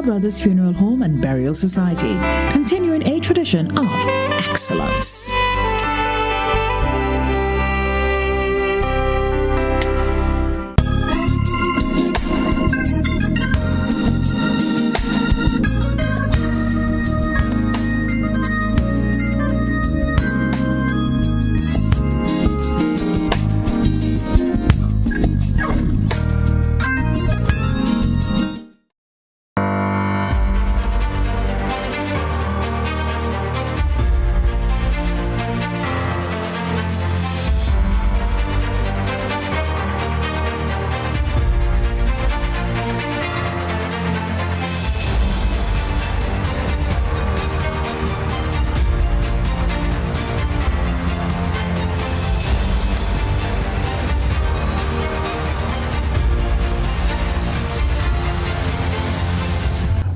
All Brothers Funeral Home and Burial Society, continuing a tradition of excellence.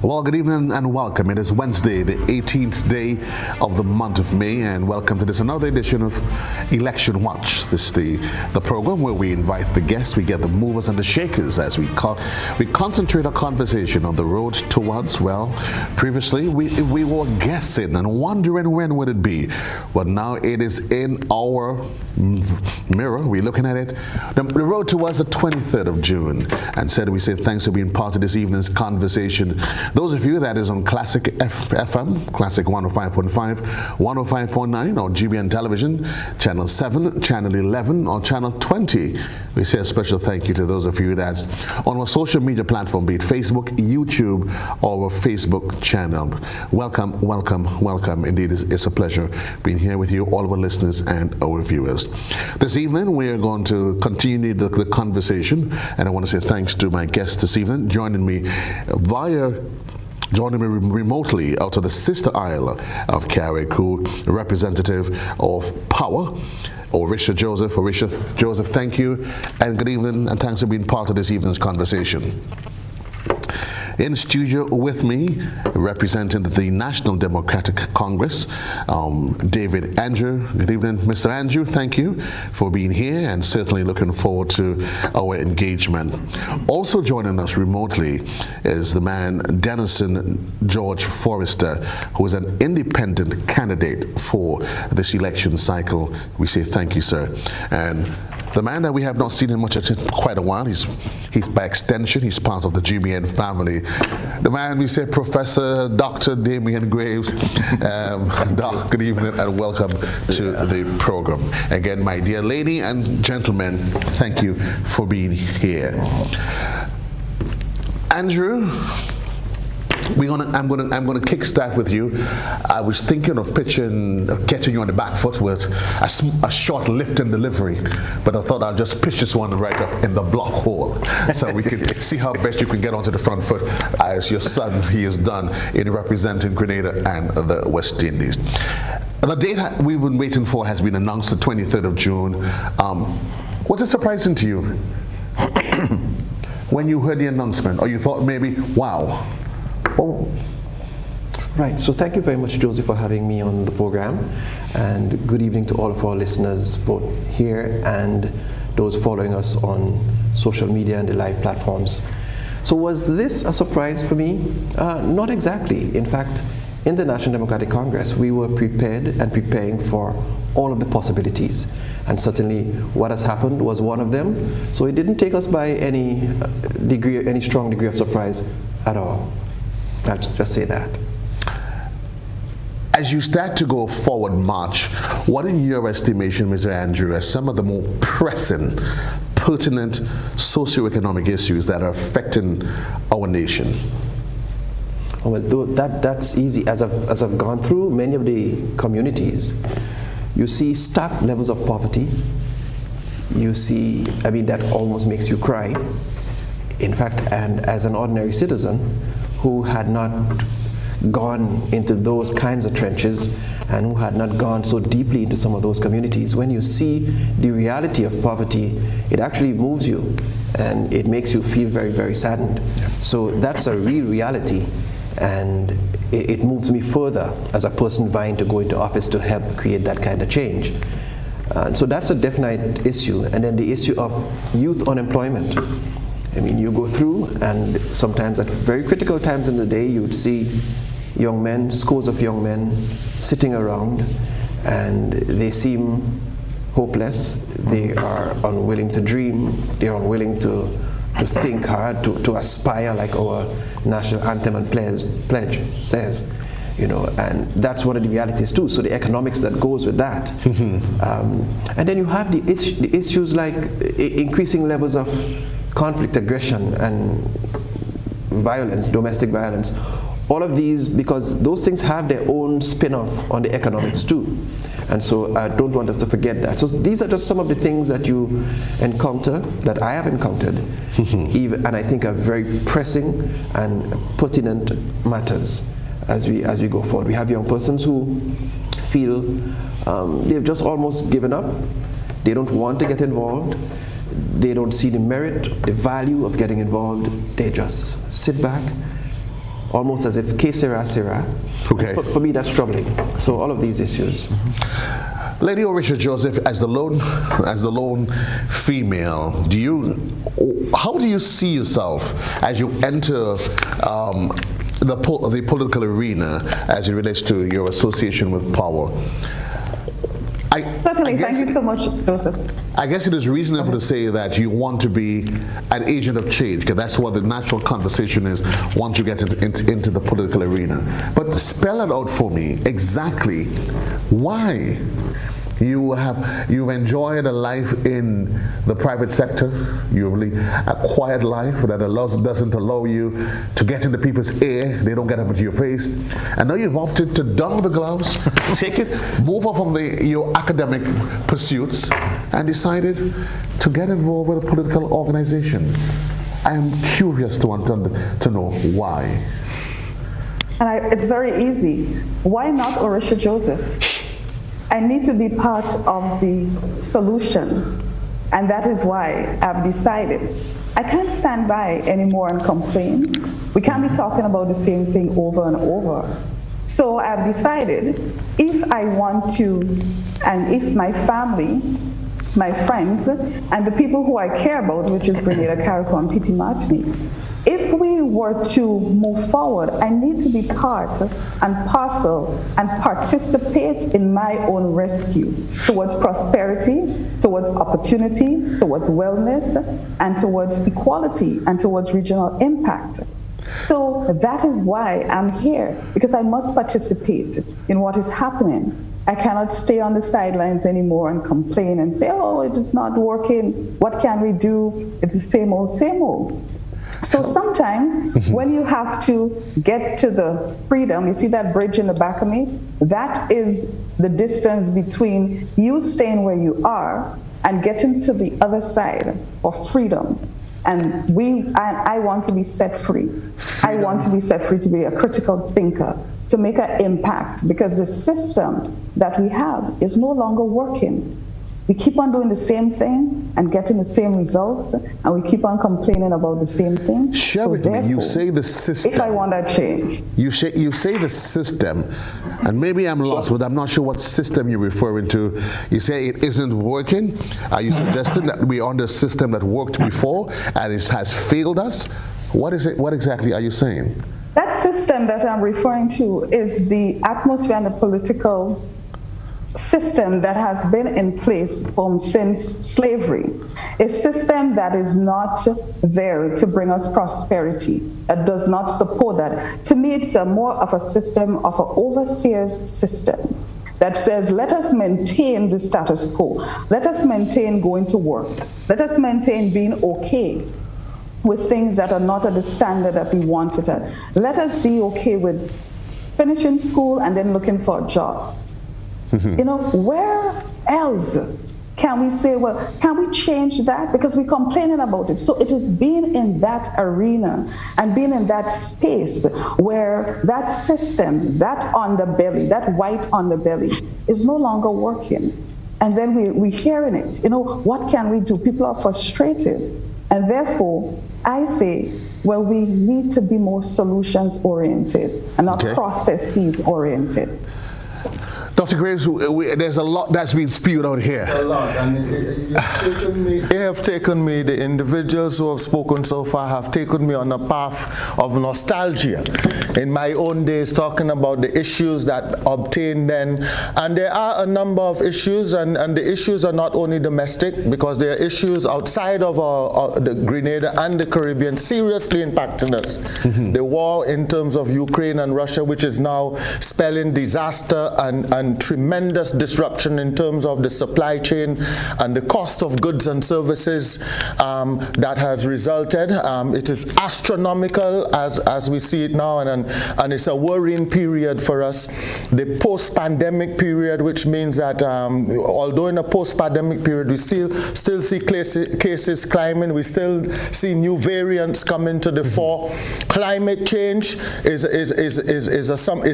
Well, good evening and welcome. It is Wednesday, the 18th day of the month of May, and welcome to this another edition of Election Watch. This is the program where we invite the guests, we get the movers and the shakers as we concentrate our conversation on the road towards, well, previously we were guessing and wondering when would it be, but now it is in our mirror. We're looking at it. The road towards the 23rd of June, and said we say thanks for being part of this evening's conversation. Those of you that is on Classic FM, Classic 105.5, 105.9, or GBN Television, Channel 7, Channel 11, or Channel 20, we say a special thank you to those of you that's on our social media platform, be it Facebook, YouTube, or our Facebook channel. Welcome, welcome, welcome. Indeed, it's a pleasure being here with you, all of our listeners and our viewers. This evening, we are going to continue the conversation, and I want to say thanks to my guests this evening, joining me remotely out of the sister isle of Cadore, representative of Power, Orisha Joseph. Orisha Joseph, thank you, and good evening, and thanks for being part of this evening's conversation. In studio with me, representing the National Democratic Congress, David Andrew. Good evening, Mr. Andrew. Thank you for being here, and certainly looking forward to our engagement. Also joining us remotely is the man, Denison George Forrester, who is an independent candidate for this election cycle. We say thank you, sir. And the man that we have not seen in much in quite a while, he's by extension, he's part of the GBN family. The man, we say, Professor Dr. Damian Graves. Doc, good evening and welcome to the program. Again, my dear lady and gentlemen, thank you for being here. Andrew, I'm gonna kickstart with you. I was thinking of getting you on the back foot with a short lift and delivery, but I thought I'll just pitch this one right up in the block hole, so we can see how best you can get onto the front foot, as your son he has done in representing Grenada and the West Indies. The date we've been waiting for has been announced, the 23rd of June. Was it surprising to you when you heard the announcement, or you thought maybe, wow? Oh, right. So thank you very much, Josie, for having me on the program, and good evening to all of our listeners, both here and those following us on social media and the live platforms. So was this a surprise for me? Not exactly. In fact, in the National Democratic Congress, we were prepared and preparing for all of the possibilities, and certainly what has happened was one of them. So it didn't take us by any strong degree of surprise at all. I'll just say that. As you start to go forward march, what in your estimation, Mr. Andrew, are some of the more pressing, pertinent socioeconomic issues that are affecting our nation? Well, that's easy. As I've gone through many of the communities, you see stark levels of poverty. You see, that almost makes you cry. In fact, and as an ordinary citizen who had not gone into those kinds of trenches and who had not gone so deeply into some of those communities, when you see the reality of poverty, it actually moves you and it makes you feel very, very saddened. So that's a real reality, and it moves me further as a person vying to go into office to help create that kind of change. So that's a definite issue. And then the issue of youth unemployment. I mean, you go through, and sometimes at very critical times in the day, you would see young men, scores of young men, sitting around, and they seem hopeless. They are unwilling to dream. They are unwilling to think hard, to aspire, like our national anthem and pledge says. You know, and that's one of the realities too. So the economics that goes with that, and then you have the issues like increasing levels of conflict, aggression, and violence, domestic violence. All of these, because those things have their own spin-off on the economics too. And so I don't want us to forget that. So these are just some of the things that you encounter, that I have encountered, even, and I think are very pressing and pertinent matters as we go forward. We have young persons who feel they've just almost given up. They don't want to get involved. They don't see the merit, the value of getting involved. They just sit back, almost as if que sera, sera. Okay. For me, that's troubling. So all of these issues. Lady Orisha Joseph, as the lone female, how do you see yourself as you enter the political arena as it relates to your association with power? Certainly, thank you so much, Joseph. I guess it is reasonable to say that you want to be an agent of change, because that's what the natural conversation is once you get into the political arena. But spell it out for me exactly why you've enjoyed a life in the private sector. You really a quiet life that doesn't allow you to get into people's ear. They don't get up into your face. And now you've opted to don the gloves, take it, move off from your academic pursuits, and decided to get involved with a political organization. I am curious to know why. And it's very easy. Why not Orisha Joseph? I need to be part of the solution, and that is why I've decided I can't stand by anymore and complain. We can't be talking about the same thing over and over. So I've decided if I want to, and if my family, my friends, and the people who I care about, which is Grenada, Carriacou, and Petit Martinique, if we were to move forward, I need to be part and parcel and participate in my own rescue towards prosperity, towards opportunity, towards wellness, and towards equality, and towards regional impact. So that is why I'm here, because I must participate in what is happening. I cannot stay on the sidelines anymore and complain and say, oh, it is not working. What can we do? It's the same old, same old. So sometimes when you have to get to the freedom, you see that bridge in the back of me? That is the distance between you staying where you are and getting to the other side of freedom. And I want to be set free. I want to be set free to be a critical thinker, to make an impact, because the system that we have is no longer working. We keep on doing the same thing and getting the same results, and we keep on complaining about the same thing. Share with me. You say the system. If I want that change. You say the system, and maybe I'm lost, but I'm not sure what system you're referring to. You say it isn't working. Are you suggesting that we're on the system that worked before and it has failed us? What is it? What exactly are you saying? That system that I'm referring to is the atmosphere and the political system that has been in place since slavery, a system that is not there to bring us prosperity, that does not support that. To me, it's more of a system of an overseer's system that says, let us maintain the status quo, let us maintain going to work, let us maintain being okay with things that are not at the standard that we want it at. Let us be okay with finishing school and then looking for a job. You know, where else can we say, well, can we change that? Because we're complaining about it. So it is being in that arena and being in that space where that system, that underbelly, that white underbelly is no longer working. And then we're hearing it. You know, what can we do? People are frustrated. And therefore, I say, well, we need to be more solutions oriented and not processes oriented. Dr. Graves, there's a lot that's been spewed out here. A lot, and they have taken me, the individuals who have spoken so far have taken me on a path of nostalgia. In my own days, talking about the issues that obtained then, and there are a number of issues, and the issues are not only domestic, because there are issues outside of the Grenada and the Caribbean seriously impacting us. The war in terms of Ukraine and Russia, which is now spelling disaster and tremendous disruption in terms of the supply chain and the cost of goods and services that has resulted. It is astronomical as we see it now, and it's a worrying period for us. The post-pandemic period, which means that although in a post-pandemic period we still see cases climbing, we still see new variants coming to the fore. Climate change is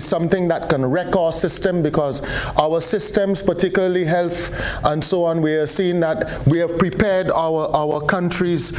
something that can wreck our system, because our systems, particularly health and so on, we are seeing that we have prepared our countries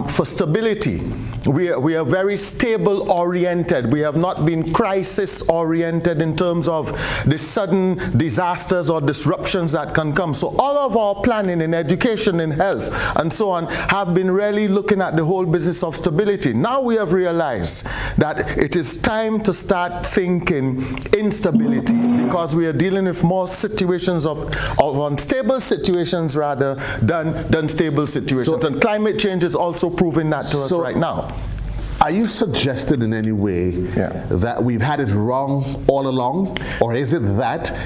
for stability. We are very stable oriented. We have not been crisis oriented in terms of the sudden disasters or disruptions that can come. So all of our planning in education, in health and so on have been really looking at the whole business of stability. Now we have realized that it is time to start thinking instability, because we are dealing with more situations of unstable situations rather than stable situations. And climate change is also proving that to us right now. Are you suggesting in any way that we've had it wrong all along? Or is it that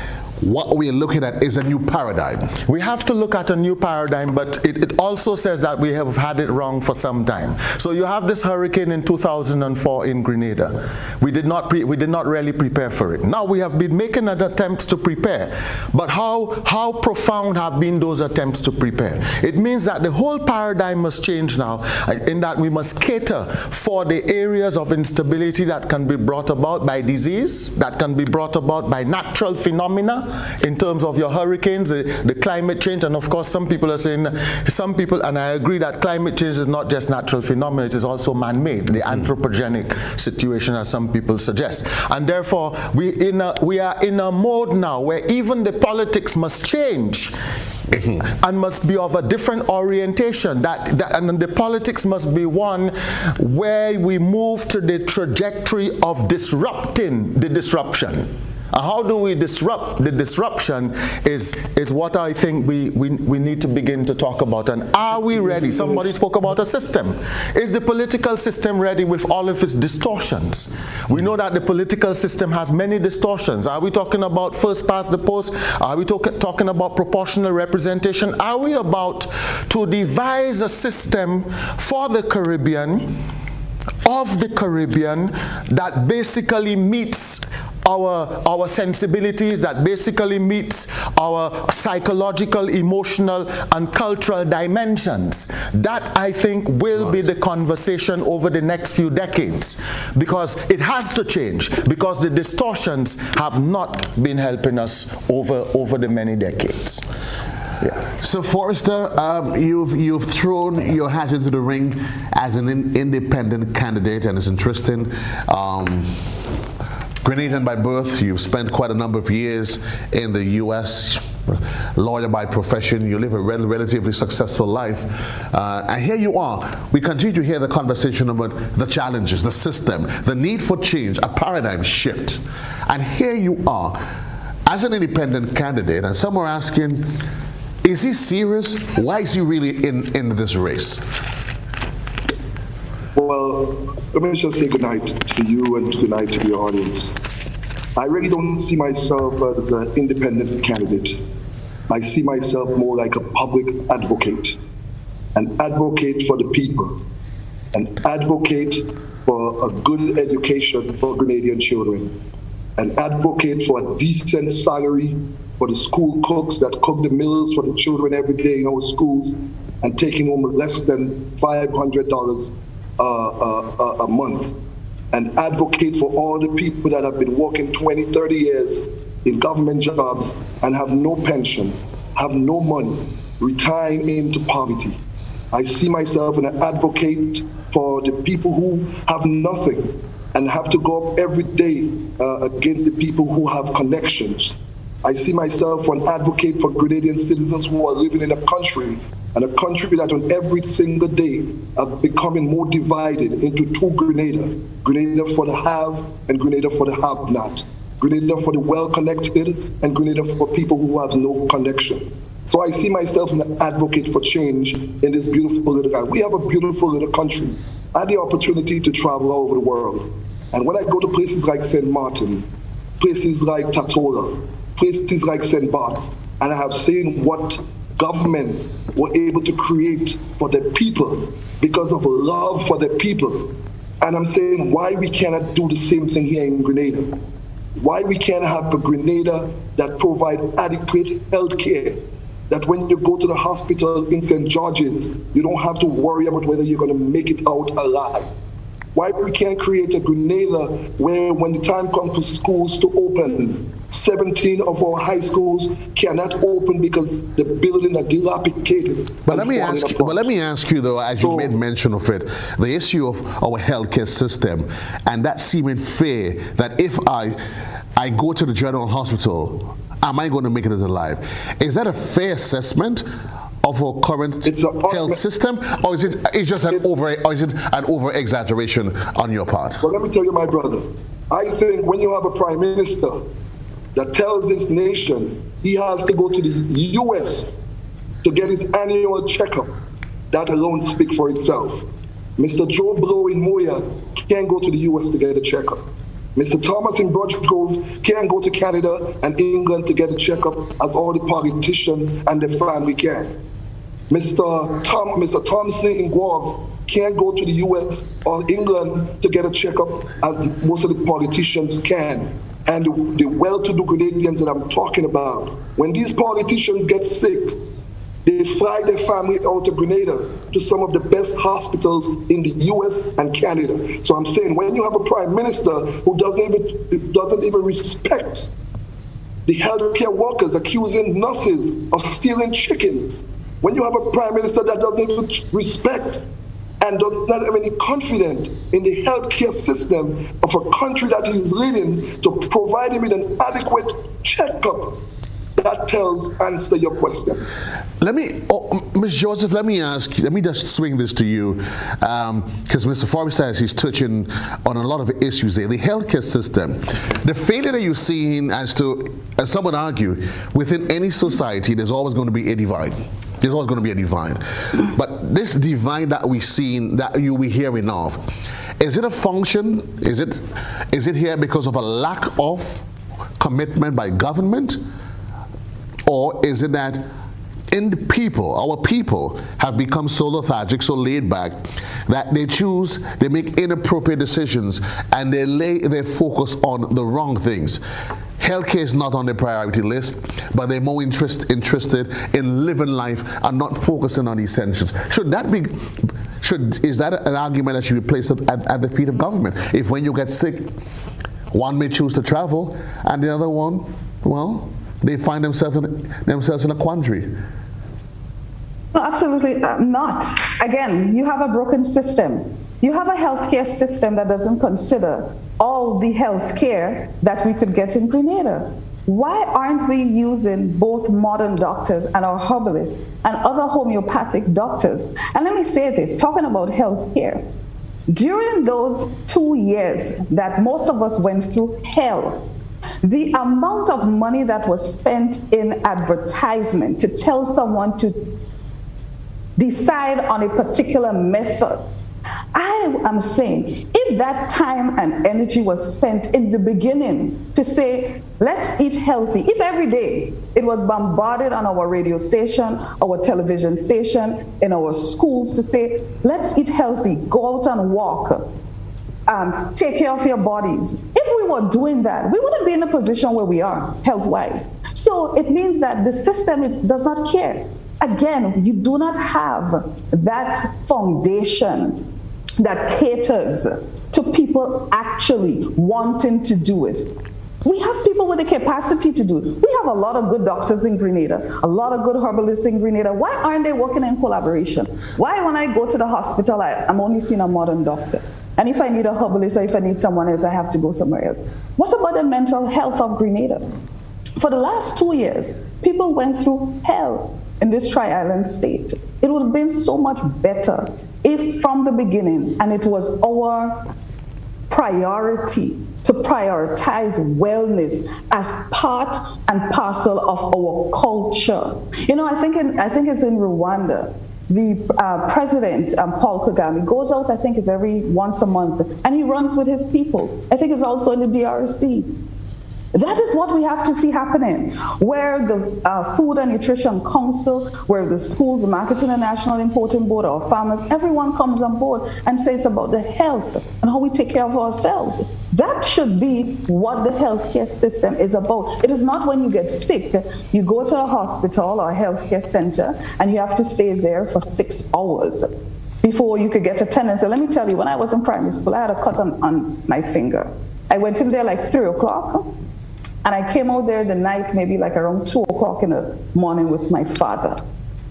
what we're looking at is a new paradigm? We have to look at a new paradigm, but it also says that we have had it wrong for some time. So you have this hurricane in 2004 in Grenada. We did not really prepare for it. Now we have been making attempts to prepare, but how profound have been those attempts to prepare? It means that the whole paradigm must change now, in that we must cater for the areas of instability that can be brought about by disease, that can be brought about by natural phenomena, in terms of your hurricanes, the climate change. And of course some people are saying, and I agree that climate change is not just natural phenomena, it is also man-made, the anthropogenic situation, as some people suggest. And therefore we are in a mode now where even the politics must change and must be of a different orientation, and the politics must be one where we move to the trajectory of disrupting the disruption. How do we disrupt the disruption is what I think we need to begin to talk about. And are we ready? Somebody spoke about a system. Is the political system ready with all of its distortions? We know that the political system has many distortions. Are we talking about first past the post? Are we talking about proportional representation? Are we about to devise a system for the Caribbean, that basically meets our sensibilities, that basically meets our psychological, emotional, and cultural dimensions? That, I think, will be the conversation over the next few decades, because it has to change, because the distortions have not been helping us over the many decades. Yeah. So Forrester, you've thrown your hat into the ring as an independent candidate, and it's interesting. Grenadian by birth, you've spent quite a number of years in the U.S., lawyer by profession, you live a relatively successful life. And here you are. We continue to hear the conversation about the challenges, the system, the need for change, a paradigm shift. And here you are as an independent candidate, and some are asking, is he serious? Why is he really in this race? Well, let me just say good night to you and good night to your audience. I really don't see myself as an independent candidate. I see myself more like a public advocate, an advocate for the people, an advocate for a good education for Grenadian children, an advocate for a decent salary for the school cooks that cook the meals for the children every day in our schools and taking home less than $500 a month, and advocate for all the people that have been working 20, 30 years in government jobs and have no pension, have no money, retiring into poverty. I see myself as an advocate for the people who have nothing and have to go up every day against the people who have connections. I see myself an advocate for Grenadian citizens who are living in a country, and a country that on every single day are becoming more divided into two Grenada. Grenada for the have and Grenada for the have not. Grenada for the well-connected and Grenada for people who have no connection. So I see myself an advocate for change in this beautiful little country. We have a beautiful little country. I had the opportunity to travel all over the world. And when I go to places like St. Martin, places like Cadore, places like St. Bart's, and I have seen what governments were able to create for the people because of love for the people. And I'm saying why we cannot do the same thing here in Grenada. Why we can't have a Grenada that provide adequate health care, that when you go to the hospital in St. George's, you don't have to worry about whether you're going to make it out alive. Why we can't create a Grenada where when the time comes for schools to open, 17 of our high schools cannot open because the building are dilapidated. But let me ask you though, as you made mention of it, the issue of our healthcare system and that seeming fair that if I go to the general hospital, am I going to make it alive? Is that a fair assessment of our current health system, or is it just an over exaggeration on your part? Well, let me tell you, my brother. I think when you have a prime minister that tells this nation he has to go to the U.S. to get his annual checkup, that alone speaks for itself. Mr. Joe Blow in Moya can't go to the U.S. to get a checkup. Mr. Thomas in Birch Grove can't go to Canada and England to get a checkup as all the politicians and their family can. Mr. Thompson in Guelph can't go to the US or England to get a checkup as most of the politicians can. And the well-to-do Grenadians that I'm talking about, when these politicians get sick, they fly their family out to Grenada to some of the best hospitals in the US and Canada. So I'm saying when you have a prime minister who doesn't even respect the healthcare workers, accusing nurses of stealing chickens, when you have a prime minister that doesn't even respect and does not have any confidence in the healthcare system of a country that he's leading to provide him with an adequate checkup, that answer your question. Ms. Joseph, let me just swing this to you, because Mr. Forrest says he's touching on a lot of issues there. The healthcare system, the failure that you're seeing as some would argue, within any society, there's always going to be a divide. There's always going to be a divide. But this divide that we're seeing, that you'll be hearing of, is it a function? Is it here because of a lack of commitment by government? Or is it that our people have become so lethargic, so laid back, that they make inappropriate decisions and they lay their focus on the wrong things? Healthcare is not on their priority list, but they're more interested in living life and not focusing on essentials. Is that an argument that should be placed at the feet of government? If when you get sick, one may choose to travel, and the other one, well, they find themselves in a quandary. No, absolutely not. Again, you have a broken system. You have a healthcare system that doesn't consider all the healthcare that we could get in Grenada. Why aren't we using both modern doctors and our herbalists and other homeopathic doctors? And let me say this, talking about healthcare, during those 2 years that most of us went through hell, the amount of money that was spent in advertisement to tell someone to decide on a particular method, I am saying, if that time and energy was spent in the beginning to say, let's eat healthy, if every day it was bombarded on our radio station, our television station, in our schools to say, let's eat healthy, go out and walk, take care of your bodies. If we were doing that, we wouldn't be in a position where we are health-wise. So it means that the system does not care. Again, you do not have that foundation that caters to people actually wanting to do it. We have people with the capacity to do it. We have a lot of good doctors in Grenada, a lot of good herbalists in Grenada. Why aren't they working in collaboration? Why when I go to the hospital, I'm only seeing a modern doctor? And if I need a herbalist or if I need someone else, I have to go somewhere else. What about the mental health of Grenada? For the last 2 years, people went through hell in this Tri-Island state. It would have been so much better if from the beginning, and it was our priority to prioritize wellness as part and parcel of our culture. You know, I think it's in Rwanda. The president, Paul Kagame, goes out, I think it's every once a month, and he runs with his people. I think it's also in the DRC. That is what we have to see happening, where the Food and Nutrition Council, where the schools, the Marketing and National Importing Board, our farmers, everyone comes on board and says about the health and how we take care of ourselves. That should be what the healthcare system is about. It is not when you get sick, you go to a hospital or a healthcare center and you have to stay there for 6 hours before you could get attendance. So let me tell you, when I was in primary school, I had a cut on my finger. I went in there like 3 o'clock. And I came out there the night, maybe like around 2 o'clock in the morning with my father,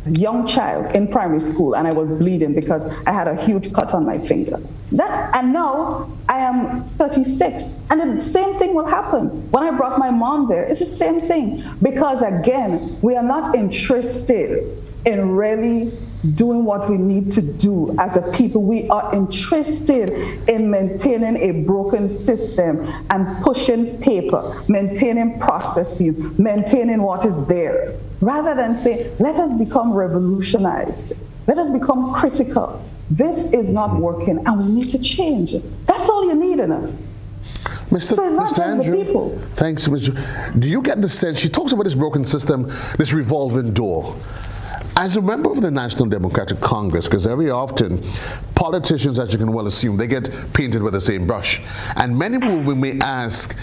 a young child in primary school, and I was bleeding because I had a huge cut on my finger. And now I am 36, and the same thing will happen. When I brought my mom there, it's the same thing. Because again, we are not interested in really doing what we need to do as a people. We are interested in maintaining a broken system and pushing paper, maintaining processes, maintaining what is there, rather than say, let us become revolutionized. Let us become critical. This is not working and we need to change. That's all you need in it. So it's not just Andrew, the people. Thanks, Mr. Do you get the sense, she talks about this broken system, this revolving door. As a member of the National Democratic Congress, because very often politicians, as you can well assume, they get painted with the same brush. And many people may ask,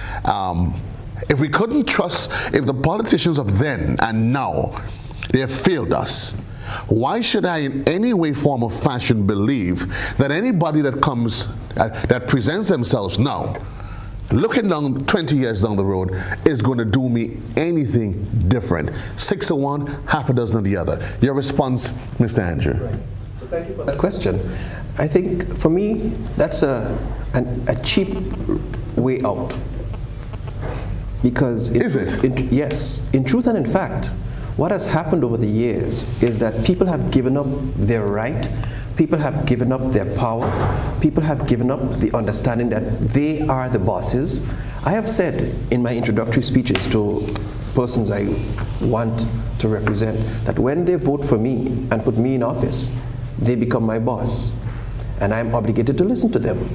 if we couldn't trust, if the politicians of then and now, they have failed us, why should I in any way, form, or fashion believe that anybody that comes, that presents themselves now, looking down 20 years down the road, is going to do me anything different? 6 of one, half a dozen of the other. Your response, Mr. Andrew? Right. So thank you for that question. I think for me, that's a cheap way out. Because yes, in truth and in fact, what has happened over the years is that people have given up their right. People have given up their power. People have given up the understanding that they are the bosses. I have said in my introductory speeches to persons I want to represent that when they vote for me and put me in office, they become my boss. And I am obligated to listen to them.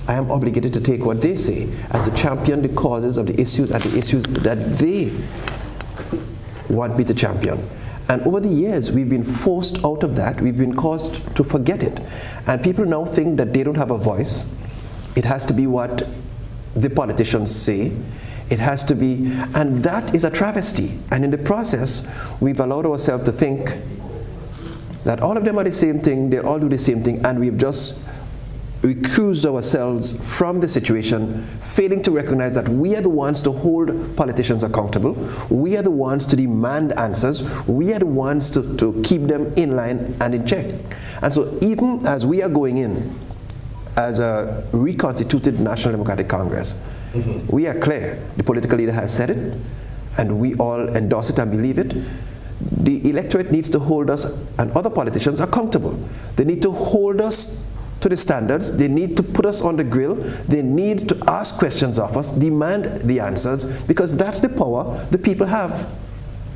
I am obligated to take what they say and to champion the causes of the issues and the issues that they want me to champion. And over the years, we've been forced out of that. We've been caused to forget it. And people now think that they don't have a voice. It has to be what the politicians say. It has to be, and that is a travesty. And in the process, we've allowed ourselves to think that all of them are the same thing, they all do the same thing, and we've just recused ourselves from the situation, failing to recognize that we are the ones to hold politicians accountable. We are the ones to demand answers. We are the ones to keep them in line and in check. And so even as we are going in as a reconstituted National Democratic Congress, we are clear. The political leader has said it, and we all endorse it and believe it. The electorate needs to hold us and other politicians accountable. They need to hold us to the standards. They need to put us on the grill. They need to ask questions of us, demand the answers, because that's the power the people have.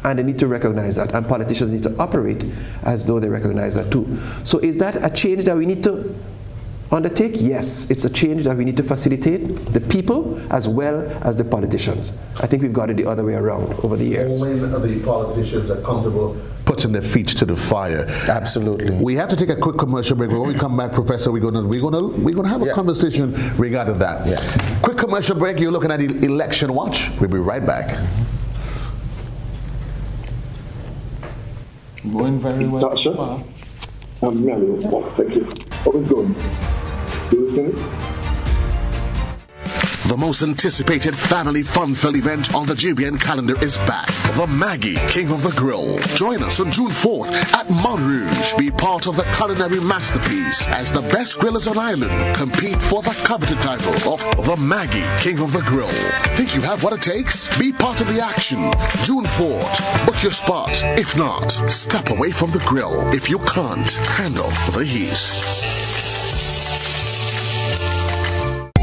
And they need to recognize that, and politicians need to operate as though they recognize that too. So is that a change that we need to undertake? Yes, it's a change that we need to facilitate the people as well as the politicians. I think we've got it the other way around over the years. When the politicians are comfortable putting their feet to the fire. Absolutely. We have to take a quick commercial break. When we come back, Professor, we're gonna have a conversation regarding that. Yes. Quick commercial break. You're looking at Election Watch. We'll be right back. Going very well. Tasha? Thank you. How is it going? You listening? The most anticipated family fun-filled event on the GBN calendar is back. The Maggie King of the Grill. Join us on June 4th at Montrouge. Be part of the culinary masterpiece as the best grillers on island compete for the coveted title of the Maggie King of the Grill. Think you have what it takes? Be part of the action. June 4th. Book your spot. If not, step away from the grill. If you can't handle the heat.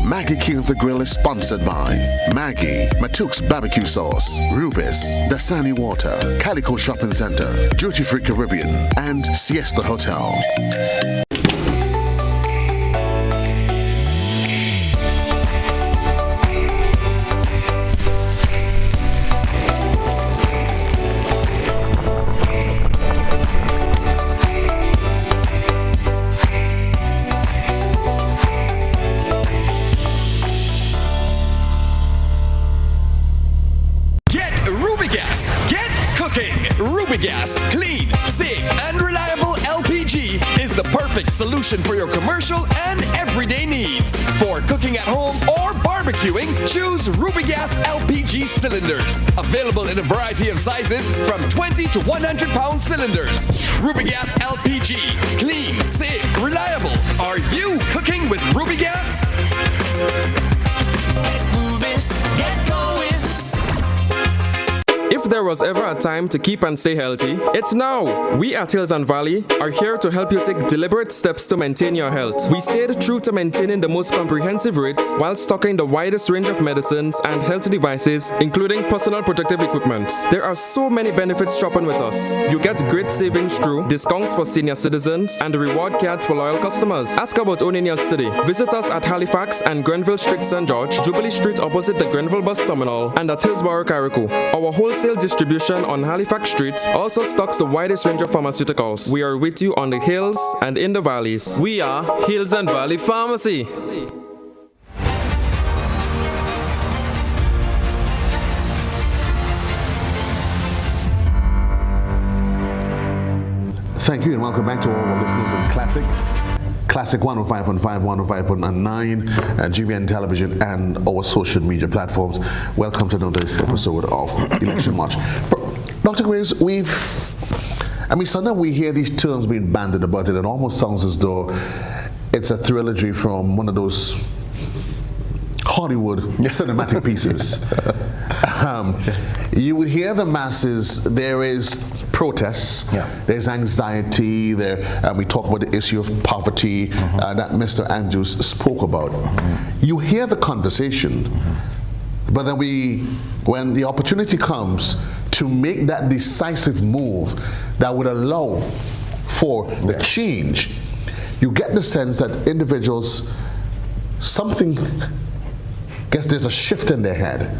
Maggie King of the Grill is sponsored by Maggie, Matook's Barbecue Sauce, Rubis, Dasani Water, Calico Shopping Center, Duty Free Caribbean, and Siesta Hotel. Gas, clean, safe, and reliable LPG is the perfect solution for your commercial and everyday needs. For cooking at home or barbecuing, choose Rubigas LPG cylinders. Available in a variety of sizes from 20 to 100 pound cylinders. Rubigas LPG, clean, safe, reliable. Are you cooking with Rubigas? Get Rubis, get going. If there was ever a time to keep and stay healthy, it's now. We at Hills and Valley are here to help you take deliberate steps to maintain your health. We stayed true to maintaining the most comprehensive rates while stocking the widest range of medicines and health devices, including personal protective equipment. There are so many benefits shopping with us. You get great savings through discounts for senior citizens and reward cards for loyal customers. Ask about owning yours today. Visit us at Halifax and Grenville Street, St. George, Jubilee Street opposite the Grenville Bus Terminal, and at Hillsborough, Carriacou. Our wholesale distribution on Halifax Street also stocks the widest range of pharmaceuticals. We are with you on the hills and in the valleys. We are Hills and Valley Pharmacy. Thank you and welcome back to all our listeners in Classic 105.5, 105.9, GBN Television and our social media platforms. Welcome to another episode of Election Watch. Dr. Graves, sometimes we hear these terms being bandied about it. It almost sounds as though it's a trilogy from one of those Hollywood cinematic pieces. You would hear the masses, there is protests, there's anxiety, we talk about the issue of poverty that Mr. Andrews spoke about. You hear the conversation, but then when the opportunity comes to make that decisive move that would allow for the change, you get the sense that individuals, there's a shift in their head.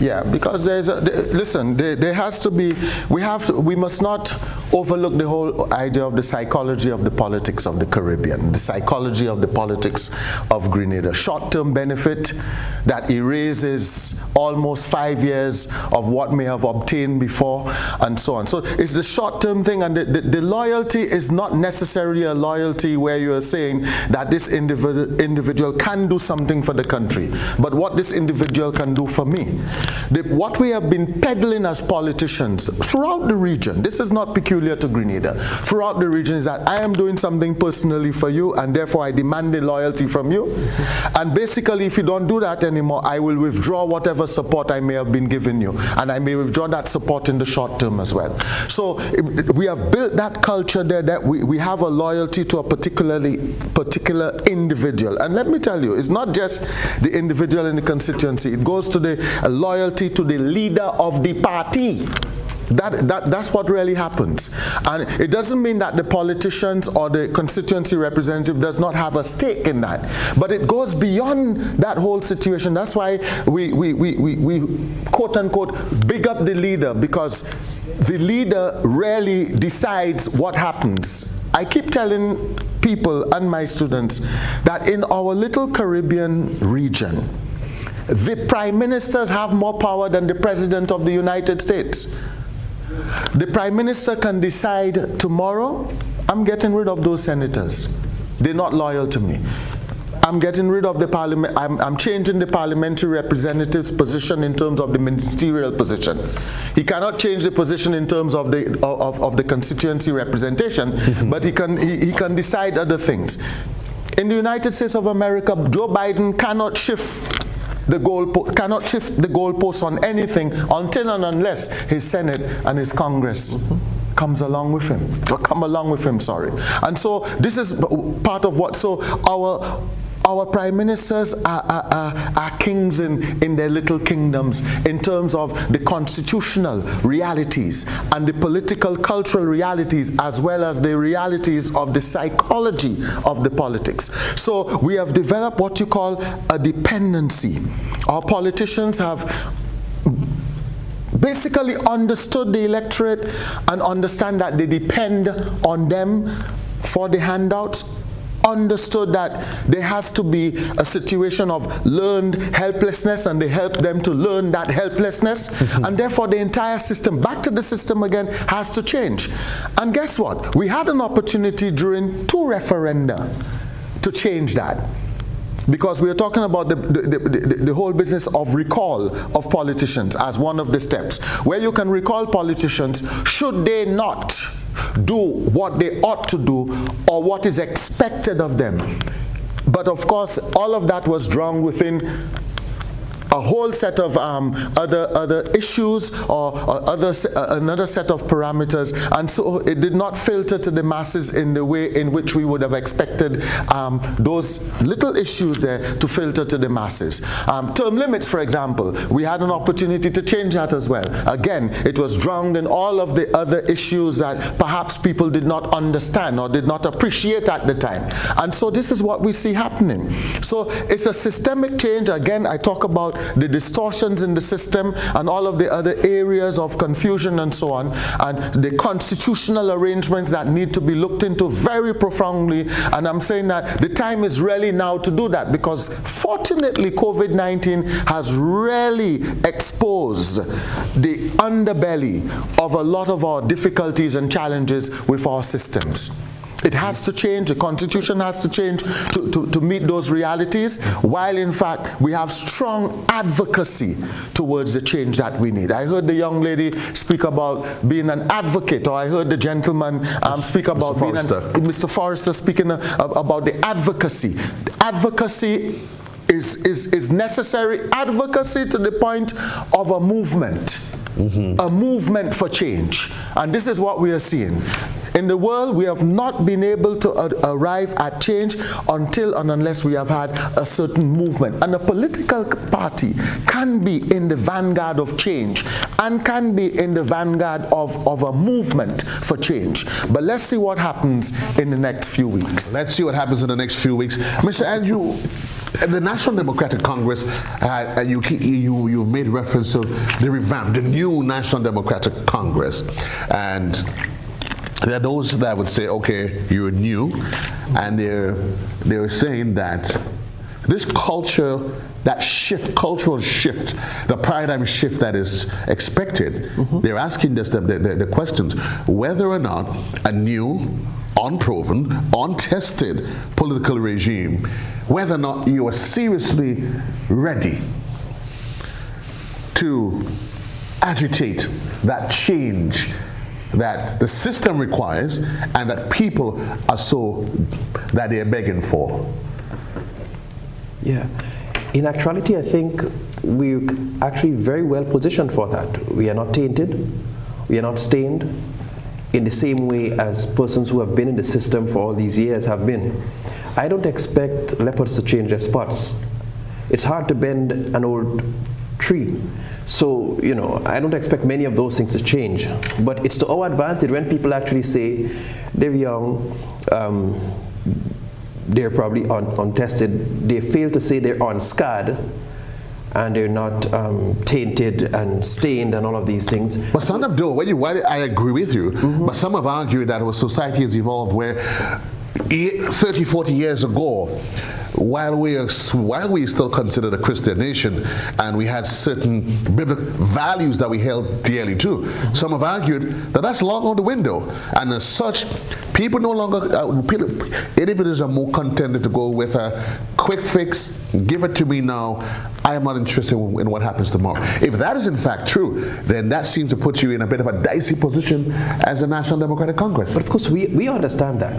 Yeah, because there has to be, we must not overlook the whole idea of the psychology of the politics of the Caribbean, the psychology of the politics of Grenada. Short-term benefit that erases almost 5 years of what may have obtained before and so on. So it's the short-term thing, and the loyalty is not necessarily a loyalty where you are saying that this individual can do something for the country, but what this individual can do for me. What we have been peddling as politicians throughout the region, this is not peculiar to Grenada, throughout the region, is that I am doing something personally for you and therefore I demand the loyalty from you. And basically, if you don't do that anymore, I will withdraw whatever support I may have been giving you, and I may withdraw that support in the short term as well. So we have built that culture there that we have a loyalty to a particular individual. And let me tell you, it's not just the individual in the constituency, it goes to the loyalty to the leader of the party. That's what really happens. And it doesn't mean that the politicians or the constituency representative does not have a stake in that. But it goes beyond that whole situation. That's why we quote unquote big up the leader, because the leader rarely decides what happens. I keep telling people and my students that in our little Caribbean region, the prime ministers have more power than the president of the United States. The prime minister can decide tomorrow, I'm getting rid of those senators. They're not loyal to me. I'm getting rid of the parliament. I'm changing the parliamentary representative's position in terms of the ministerial position. He cannot change the position in terms of the constituency representation, but he can decide other things. In the United States of America, Joe Biden cannot shift the goalposts on anything until and unless his Senate and his Congress come along with him, sorry. And so this is part of what, so our prime ministers are kings in their little kingdoms in terms of the constitutional realities and the political, cultural realities, as well as the realities of the psychology of the politics. So we have developed what you call a dependency. Our politicians have basically understood the electorate and understand that they depend on them for the handouts, understood that there has to be a situation of learned helplessness, and they help them to learn that helplessness, and therefore the entire system, back to the system again, has to change. And guess what? We had an opportunity during 2 referenda to change that. Because we are talking about the whole business of recall of politicians as one of the steps, where you can recall politicians should they not do what they ought to do or what is expected of them. But of course, all of that was drawn within a whole set of other issues or another set of parameters, and so it did not filter to the masses in the way in which we would have expected those little issues there to filter to the masses. Term limits, for example, we had an opportunity to change that as well. Again, it was drowned in all of the other issues that perhaps people did not understand or did not appreciate at the time. And so this is what we see happening. So it's a systemic change. Again, I talk about the distortions in the system and all of the other areas of confusion and so on, and the constitutional arrangements that need to be looked into very profoundly. And I'm saying that the time is really now to do that, because fortunately COVID-19 has really exposed the underbelly of a lot of our difficulties and challenges with our systems. It has to change, the Constitution has to change to meet those realities, while in fact we have strong advocacy towards the change that we need. I heard the young lady speak about being an advocate, or I heard the gentleman speak about being Mr. Forrester speaking about the advocacy. Advocacy is necessary, advocacy to the point of a movement. A movement for change. And this is what we are seeing. In the world, we have not been able to arrive at change until and unless we have had a certain movement. And a political party can be in the vanguard of change and can be in the vanguard of a movement for change. But let's see what happens in the next few weeks. Let's see what happens in the next few weeks. Mr. Andrew, the National Democratic Congress, you've made reference to the new National Democratic Congress, and there are those that would say, okay, you're new, and they're saying that this culture, that shift, cultural shift, the paradigm shift that is expected, they're asking this, the questions, whether or not a new, unproven, untested political regime, whether or not you are seriously ready to agitate that change that the system requires and that people are so that they're begging for. Yeah. In actuality, I think we're actually very well positioned for that. We are not tainted, we are not stained in the same way as persons who have been in the system for all these years have been. I don't expect leopards to change their spots. It's hard to bend an old tree. So, you know, I don't expect many of those things to change. But it's to our advantage when people actually say they're young, they're probably untested, they fail to say they're unscarred, and they're not tainted and stained and all of these things. But some of them do. I agree with you, but some have argued that our society has evolved where 30, 40 years ago, while we still considered a Christian nation and we had certain biblical values that we held dearly to, some have argued that that's long out the window, and as such, People no longer, individuals are more contented to go with a quick fix, give it to me now, I am not interested in what happens tomorrow. If that is in fact true, then that seems to put you in a bit of a dicey position as a National Democratic Congress. But of course, we understand that.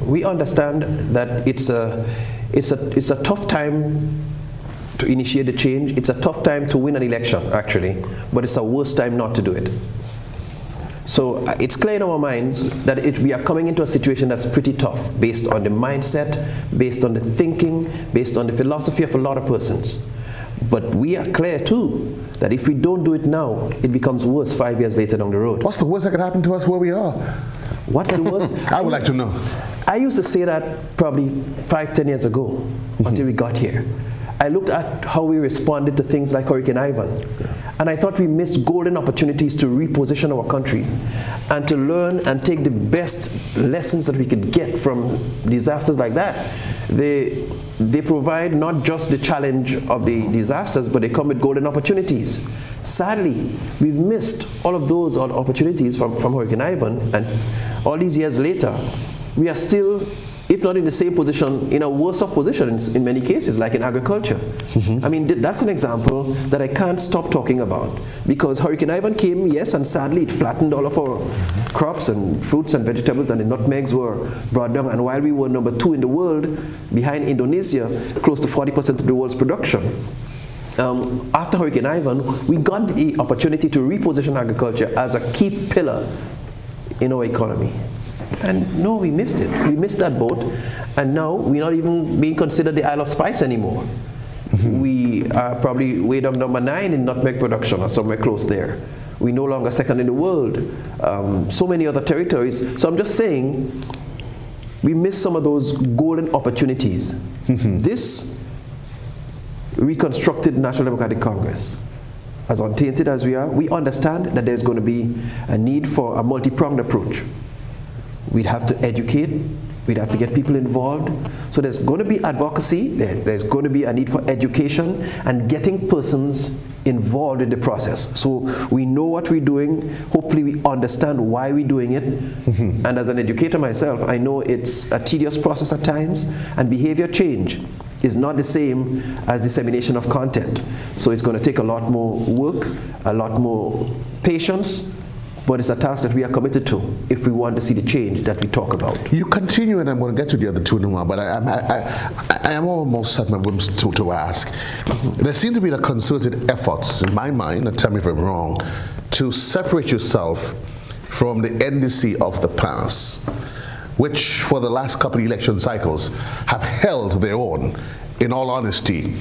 We understand that it's a tough time to initiate the change. It's a tough time to win an election, actually, but it's a worse time not to do it. So it's clear in our minds that we are coming into a situation that's pretty tough, based on the mindset, based on the thinking, based on the philosophy of a lot of persons. But we are clear too that if we don't do it now, it becomes worse 5 years later down the road. What's the worst that could happen to us where we are? What's the worst? I would like to know. I used to say that probably 5-10 years ago, until we got here. I looked at how we responded to things like Hurricane Ivan, and I thought we missed golden opportunities to reposition our country and to learn and take the best lessons that we could get from disasters like that. They provide not just the challenge of the disasters, but they come with golden opportunities. Sadly, we've missed all of those opportunities from Hurricane Ivan, and all these years later, we are still, if not in the same position, in a worse off position in many cases, like in agriculture. I mean, that's an example that I can't stop talking about, because Hurricane Ivan came, yes, and sadly it flattened all of our crops and fruits and vegetables, and the nutmegs were brought down, and while we were number 2 in the world, behind Indonesia, close to 40% of the world's production. After Hurricane Ivan, we got the opportunity to reposition agriculture as a key pillar in our economy. And no, we missed it. We missed that boat, and now we're not even being considered the Isle of Spice anymore. We are probably way down number 9 in nutmeg production, or somewhere close there. We're no longer second in the world. So many other territories. So I'm just saying, we missed some of those golden opportunities. This reconstructed National Democratic Congress, as untainted as we are, we understand that there's going to be a need for a multi-pronged approach. We'd have to educate, we'd have to get people involved. So there's going to be advocacy, there's going to be a need for education and getting persons involved in the process. So we know what we're doing, hopefully we understand why we're doing it. And as an educator myself, I know it's a tedious process at times, and behavior change is not the same as dissemination of content. So it's going to take a lot more work, a lot more patience, but it's a task that we are committed to if we want to see the change that we talk about. You continue, and I'm going to get to the other two in a while, but I am almost at my whims to ask. There seem to be a concerted effort, in my mind, and tell me if I'm wrong, to separate yourself from the NDC of the past, which for the last couple of election cycles have held their own, in all honesty,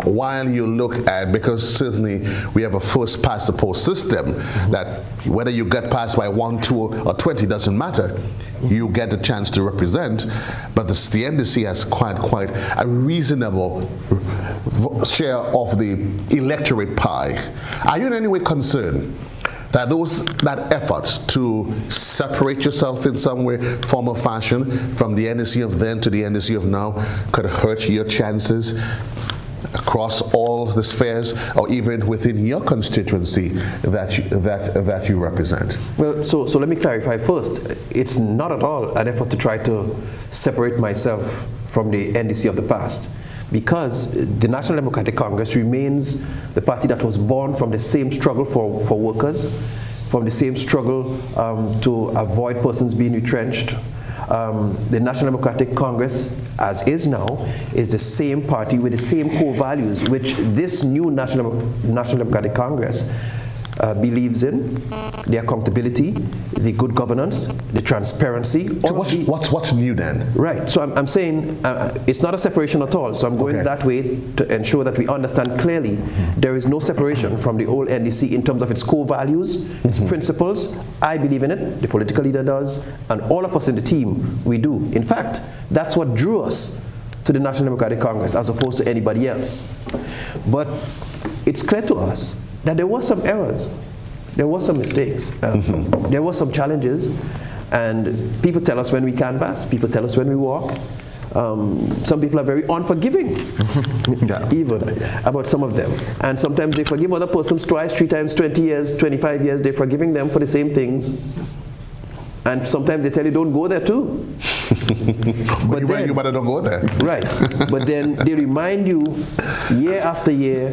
while you look at, because certainly we have a first past the post system, that whether you get passed by 1, 2, or 20 doesn't matter, you get a chance to represent, but the NDC has quite a reasonable share of the electorate pie. Are you in any way concerned that that effort to separate yourself in some way, form or fashion, from the NDC of then to the NDC of now could hurt your chances across all the spheres, or even within your constituency that you represent? Well, so let me clarify first. It's not at all an effort to try to separate myself from the NDC of the past, because the National Democratic Congress remains the party that was born from the same struggle for workers, from the same struggle to avoid persons being retrenched. The National Democratic Congress, as is now, is the same party with the same core values, which this new National Democratic Congress believes in: the accountability, the good governance, the transparency. So what's new then? Right. So I'm saying it's not a separation at all. So I'm going that way to ensure that we understand clearly there is no separation from the old NDC in terms of its core values, its principles. I believe in it. The political leader does, and all of us in the team, we do. In fact, that's what drew us to the National Democratic Congress as opposed to anybody else. But it's clear to us that there were some errors, there were some mistakes, there were some challenges, and people tell us when we canvass, people tell us when we walk. Some people are very unforgiving, even about some of them. And sometimes they forgive other persons twice, 3 times, 20 years, 25 years, they're forgiving them for the same things. And sometimes they tell you don't go there too. But you better don't go there. Right. But then they remind you year after year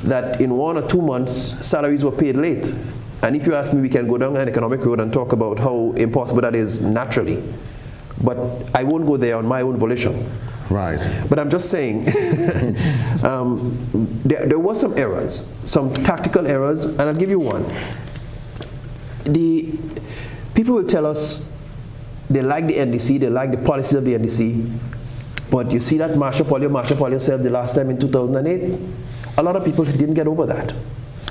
that in 1 or 2 months salaries were paid late. And if you ask me, we can go down an economic road and talk about how impossible that is naturally. But I won't go there on my own volition. Right. But I'm just saying, there were some errors, some tactical errors, and I'll give you one. The people will tell us they like the NDC, they like the policies of the NDC, but you see that Marshall Poilier said the last time in 2008, a lot of people didn't get over that.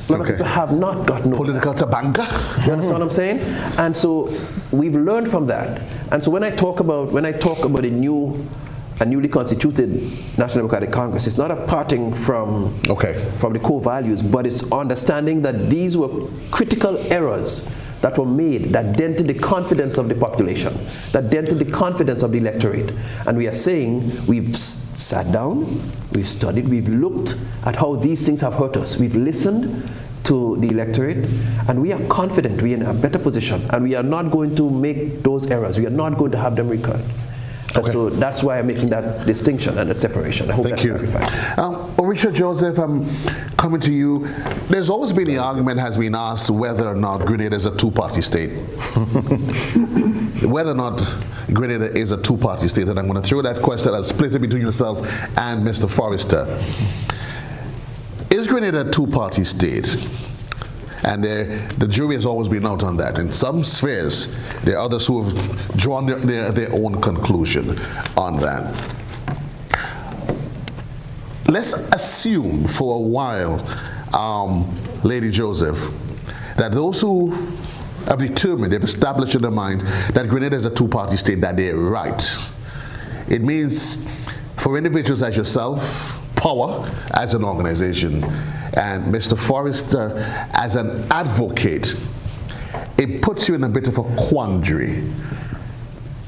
A lot of people have not gotten over political tabanga. You understand what I'm saying? And so we've learned from that. And so when I talk about a newly constituted National Democratic Congress, it's not a parting from the core values, but it's understanding that these were critical errors that were made that dented the confidence of the population, that dented the confidence of the electorate. And we are saying we've sat down, we've studied, we've looked at how these things have hurt us. We've listened to the electorate, and we are confident we're in a better position, and we are not going to make those errors. We are not going to have them recurred. And so that's why I'm making that distinction and that separation. I hope that clarifies. Richard Joseph, I'm coming to you. There's always been the argument has been asked whether or not Grenada is a two-party state. Whether or not Grenada is a two-party state, and I'm going to throw that question as split between yourself and Mr. Forrester. Is Grenada a two-party state? And the jury has always been out on that. In some spheres, there are others who have drawn their own conclusion on that. Let's assume for a while, Lady Joseph, that those who have determined, they've established in their mind that Grenada is a two-party state, that they're right. It means for individuals as yourself, power as an organization, and Mr. Forrester as an advocate, it puts you in a bit of a quandary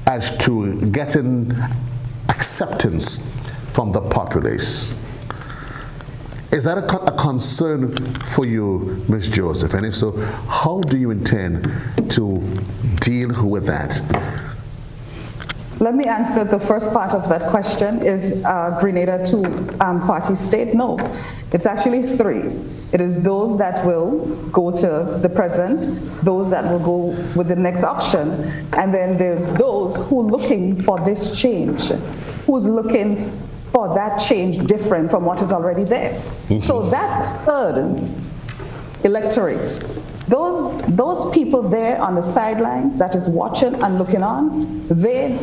as to getting acceptance from the populace. Is that a concern for you, Ms. Joseph? And if so, how do you intend to deal with that? Let me answer the first part of that question. Is Grenada a two-party state? No, it's actually three. It is those that will go to the present, those that will go with the next option, and then there's those who are looking for this change, who's looking for that change different from what is already there. Mm-hmm. So that third electorate, those people there on the sidelines that is watching and looking on, they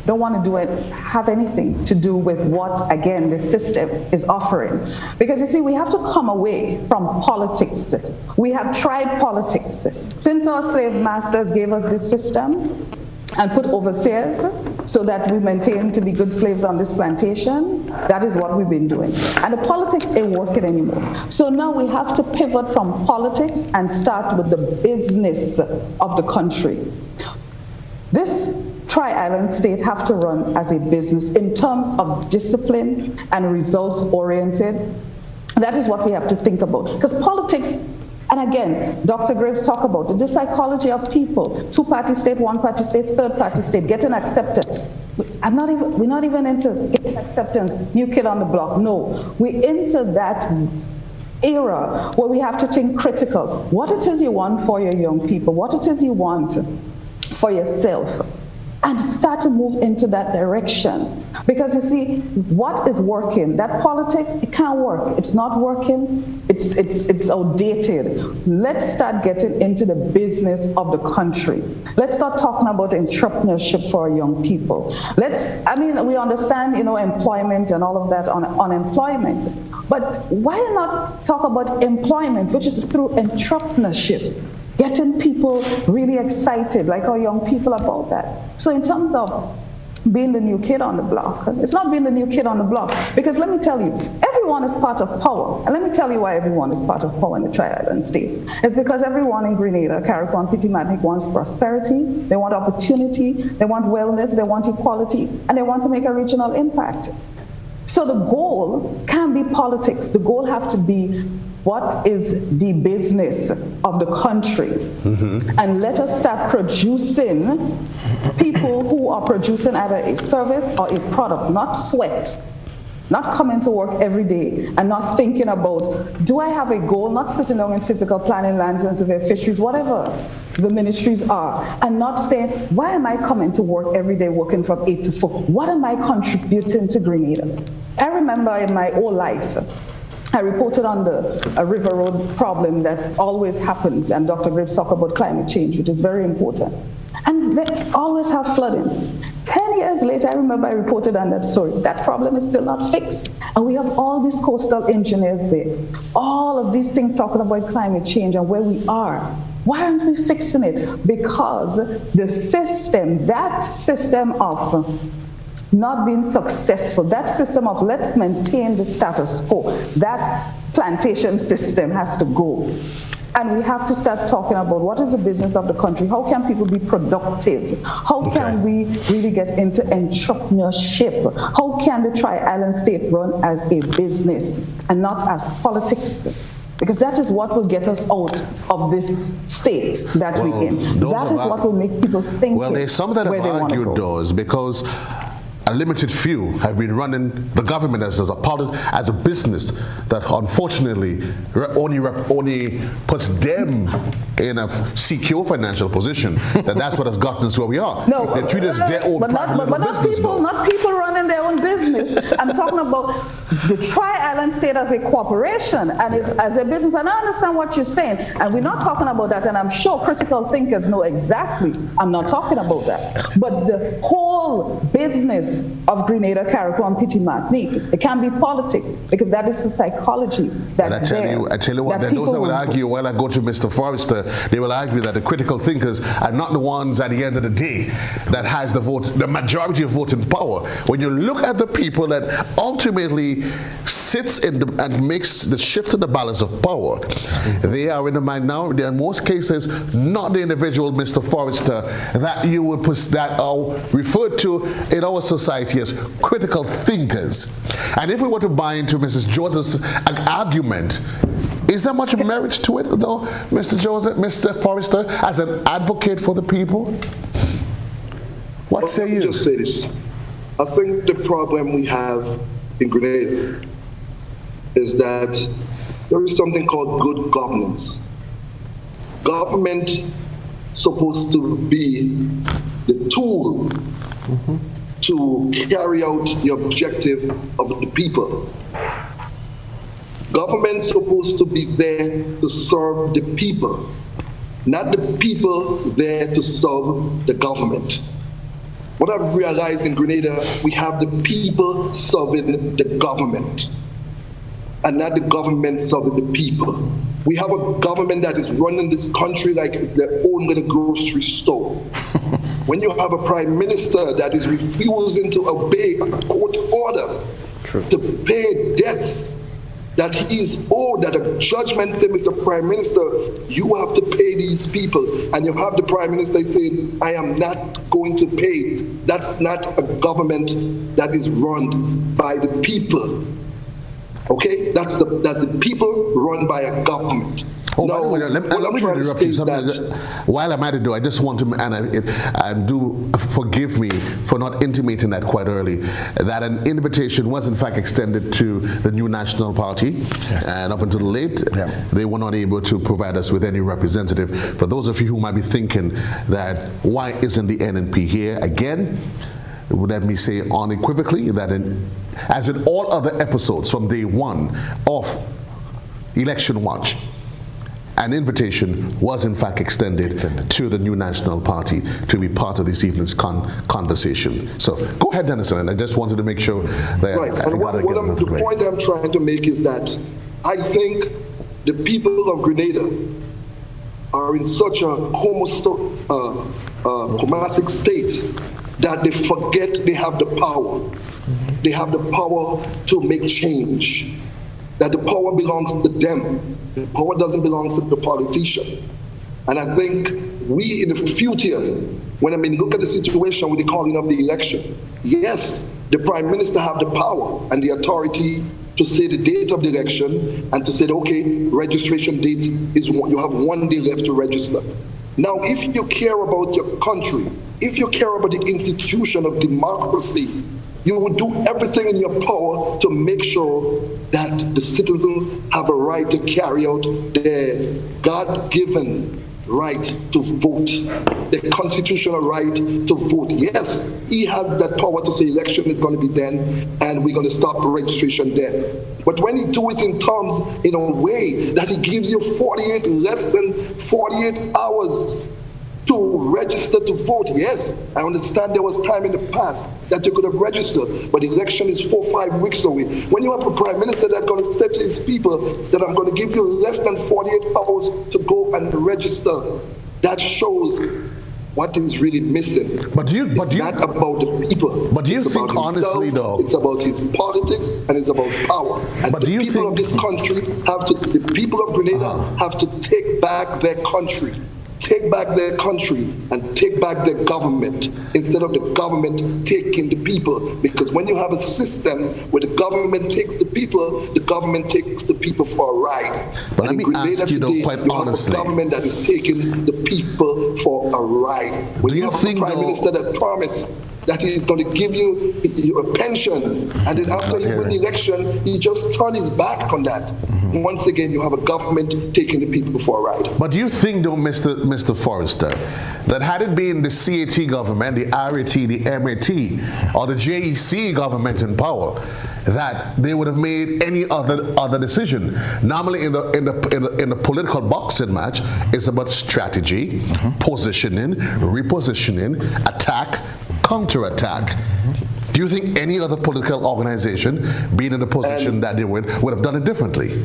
don't want to have anything to do with what, again, the system is offering. Because you see, we have to come away from politics. We have tried politics. Since our slave masters gave us this system and put overseers so that we maintain to be good slaves on this plantation, that is what we've been doing. And the politics ain't working anymore. So now we have to pivot from politics and start with the business of the country. This tri-island state have to run as a business in terms of discipline and results-oriented. That is what we have to think about. Because politics, and again, Dr. Graves talked about it, the psychology of people, two-party state, one-party state, third-party state, getting accepted. We're not even into getting acceptance, new kid on the block. No, we're into that era where we have to think critical. What it is you want for your young people, what it is you want for yourself, and start to move into that direction. Because you see, what is working? That politics, it can't work. It's not working. It's outdated. Let's start getting into the business of the country. Let's start talking about entrepreneurship for our young people. We understand, employment and all of that on unemployment. But why not talk about employment, which is through entrepreneurship? Getting people really excited, like our young people, about that. So in terms of being the new kid on the block, it's not being the new kid on the block, because let me tell you, everyone is part of power. And let me tell you why everyone is part of power in the tri-island state. It's because everyone in Grenada, Carriacou, Petit Martinique wants prosperity, they want opportunity, they want wellness, they want equality, and they want to make a regional impact. So the goal can be politics. The goal have to be what is the business of the country. And let us start producing people who are producing either a service or a product, not sweat. Not coming to work every day and not thinking about, do I have a goal? Not sitting down in physical planning, lands and survey, fisheries, whatever the ministries are, and not saying, why am I coming to work every day working from 8 to 4? What am I contributing to Grenada? I remember in my whole life, I reported on the River Road problem that always happens, and Dr. Graves talked about climate change, which is very important. And they always have flooding. 10 years later, I remember I reported on that story. That problem is still not fixed. And we have all these coastal engineers there. All of these things talking about climate change and where we are. Why aren't we fixing it? Because the system, that system of not being successful, that system of let's maintain the status quo, that plantation system has to go. And we have to start talking about what is the business of the country? How can people be productive? How can we really get into entrepreneurship? How can the Tri-Island State run as a business and not as politics? Because that is what will get us out of this state that we're in. That is what will make people think well, there's some that have argued those because a limited few have been running the government as a business that unfortunately only puts them in a secure financial position. That's what has gotten us where we are. No, they treat us their own not people running their own business. I'm talking about the Tri-Island State as a corporation and as a business. And I understand what you're saying, and we're not talking about that. And I'm sure critical thinkers know exactly. I'm not talking about that. But the whole business of Grenada, Carriacou, and Petit Martinique, it can be politics because that is the psychology that's there. I tell you what, those that would argue, while I go to Mr. Forrester, they will argue that the critical thinkers are not the ones at the end of the day that has the vote, the majority of voting power. When you look at the people that ultimately sits in and makes the shift in the balance of power, they are in the minority. They're in most cases not the individual, Mr. Forrester, that you would put that are referred to in our society as critical thinkers. And if we were to buy into Mrs. Joseph's argument, is there much merit to it, though, Mr. Forrester, as an advocate for the people? What say you? Just say this. I think the problem we have in Grenada is that there is something called good governance. Government supposed to be the tool to carry out the objective of the people. Government's supposed to be there to serve the people, not the people there to serve the government. What I've realized in Grenada, we have the people serving the government and not the government serving the people. We have a government that is running this country like it's their own little grocery store. When you have a prime minister that is refusing to obey a court order to pay debts that he is owed, that a judgment says, Mr. Prime Minister, you have to pay these people. And you have the Prime Minister saying, I am not going to pay it. That's not a government that is run by the people. Okay? That's the people run by a government. Let me interrupt you. While I'm at it, though, I just want to, and do forgive me for not intimating that quite early, that an invitation was in fact extended to the New National Party, and up until late, they were not able to provide us with any representative. For those of you who might be thinking that why isn't the NNP here again? Let me say unequivocally that as in all other episodes from day one of Election Watch, an invitation was in fact extended to the New National Party to be part of this evening's conversation. So go ahead, Dennison, and I just wanted to make sure that the point I'm trying to make is that I think the people of Grenada are in such a chromatic state that they forget they have the power. They have the power to make change. That the power belongs to them. The power doesn't belong to the politician. And I think we in the future, when look at the situation with the calling of the election, yes, The Prime Minister have the power and the authority to say the date of the election and to say, okay, registration date is you have 1 day left to register. Now, if you care about your country, if you care about the institution of democracy, you would do everything in your power to make sure that the citizens have a right to carry out their God-given right to vote, the constitutional right to vote. Yes, he has that power to say election is going to be then and we're going to stop registration then. But when he do it in terms, in a way that he gives you less than 48 hours to register to vote, yes, I understand there was time in the past that you could have registered, but the election is 4 or 5 weeks away. When you have a prime minister that's going to say to his people that I'm going to give you less than 48 hours to go and register, that shows what is really missing. It's not about the people. But do you it's think, about honestly, himself, though, it's about his politics and it's about power. And but the people of this country the people of Grenada have to take back their country. Take back their country and take back their government instead of the government taking the people. Because when you have a system where the government takes the people for a ride. But let me ask you, though, quite honestly, have a government that is taking the people for a ride. When you have a prime minister that promised that he is going to give you a pension, and then after you win the election, he just turned his back on that. Once again, you have a government taking the people for a ride. But do you think, though, Mr. Forrester, that had it been the CAT government, the RAT, the MAT, or the JEC government in power, that they would have made any other decision? Normally, in the political boxing match, it's about strategy, positioning, repositioning, attack, counterattack. Do you think any other political organization, being in the position that they would have done it differently?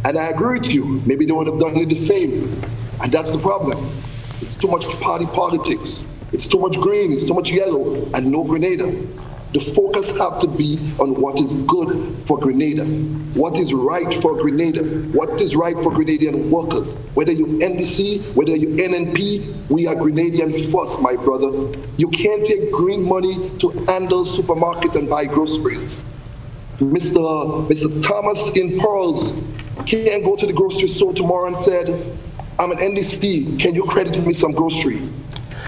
And I agree with you. Maybe they would have done it the same. And that's the problem. It's too much party politics. It's too much green, it's too much yellow, and no Grenada. The focus have to be on what is good for Grenada, what is right for Grenada, what is right for Grenadian workers. Whether you NDC, whether you NNP, we are Grenadian first, my brother. You can't take green money to handle supermarkets and buy groceries. Mr. Thomas in Pearls can't go to the grocery store tomorrow and said, I'm an NDC, can you credit me some grocery?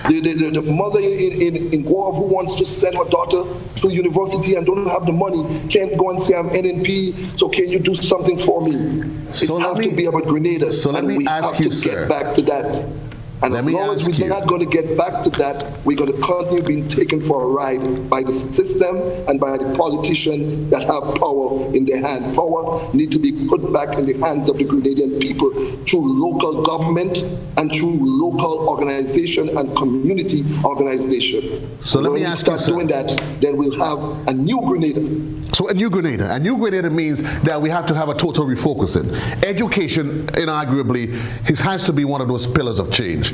The mother in Guav who wants to send her daughter to university and don't have the money can't go and say, I'm NNP, so can you do something for me? It has to be about Grenada. So let me ask you, sir. Get back to that. And as long as we're not going to get back to that, we're going to continue being taken for a ride by the system and by the politicians that have power in their hand. Power need to be put back in the hands of the Grenadian people through local government and through local organization and community organization. So let me ask you, when we start doing that, then we'll have a new Grenada. So a new Grenada means that we have to have a total refocusing. Education, inarguably, has to be one of those pillars of change.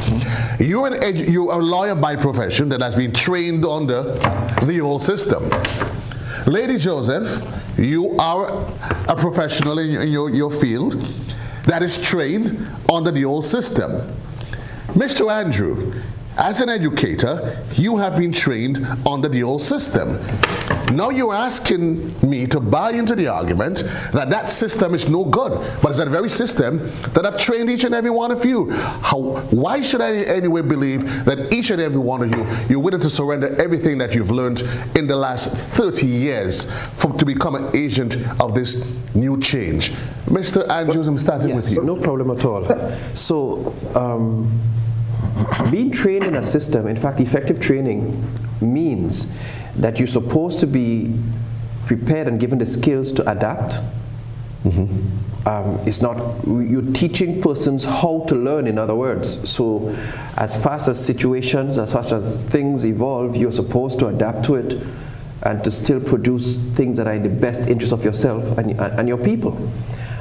You're a lawyer by profession that has been trained under the old system. Lady Joseph, you are a professional in your field that is trained under the old system. Mr. Andrew, as an educator, you have been trained under the old system. Now you're asking me to buy into the argument that that system is no good, but it's that very system that I've trained each and every one of you. Why should I anyway believe that each and every one of you, you're willing to surrender everything that you've learned in the last 30 years to become an agent of this new change? Mr. Andrews, I'm starting with you. No problem at all. So, being trained in a system, in fact, effective training means that you're supposed to be prepared and given the skills to adapt. It's not, you're teaching persons how to learn, in other words. So as fast as situations, as fast as things evolve, you're supposed to adapt to it and to still produce things that are in the best interest of yourself and your people.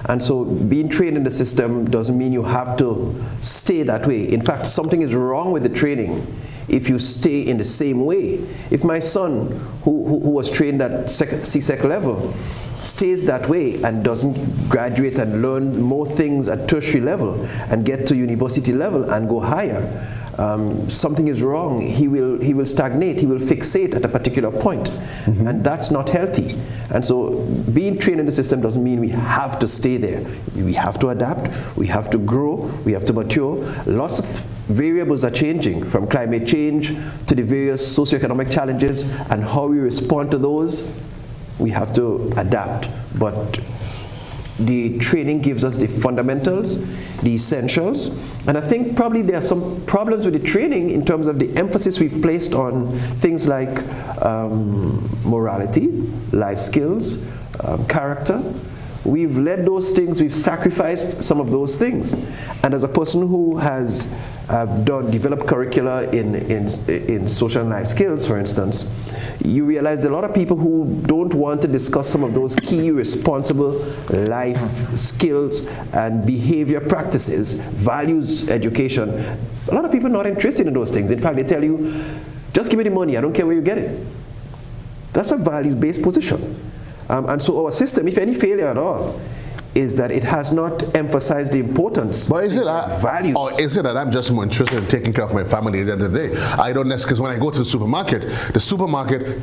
And so being trained in the system doesn't mean you have to stay that way. In fact, something is wrong with the training if you stay in the same way. If my son, who was trained at CSEC level, stays that way and doesn't graduate and learn more things at tertiary level and get to university level and go higher, something is wrong, he will stagnate, he will fixate at a particular point, and that's not healthy. And so being trained in the system doesn't mean we have to stay there. We have to adapt, we have to grow, we have to mature. Lots of variables are changing, from climate change to the various socioeconomic challenges, and how we respond to those, we have to adapt. But the training gives us the fundamentals, the essentials, and I think probably there are some problems with the training in terms of the emphasis we've placed on things like morality, life skills, character. We've led those things, we've sacrificed some of those things. And as a person who has developed curricula in social and life skills, for instance, you realize there are a lot of people who don't want to discuss some of those key responsible life skills and behavior practices, values education. A lot of people are not interested in those things. In fact, they tell you, just give me the money, I don't care where you get it. That's a values-based position. And so our system, if any failure at all, is that it has not emphasized the importance but is it of values. Or is it that I'm just more interested in taking care of my family at the end of the day? I don't necessarily, because when I go to the supermarket,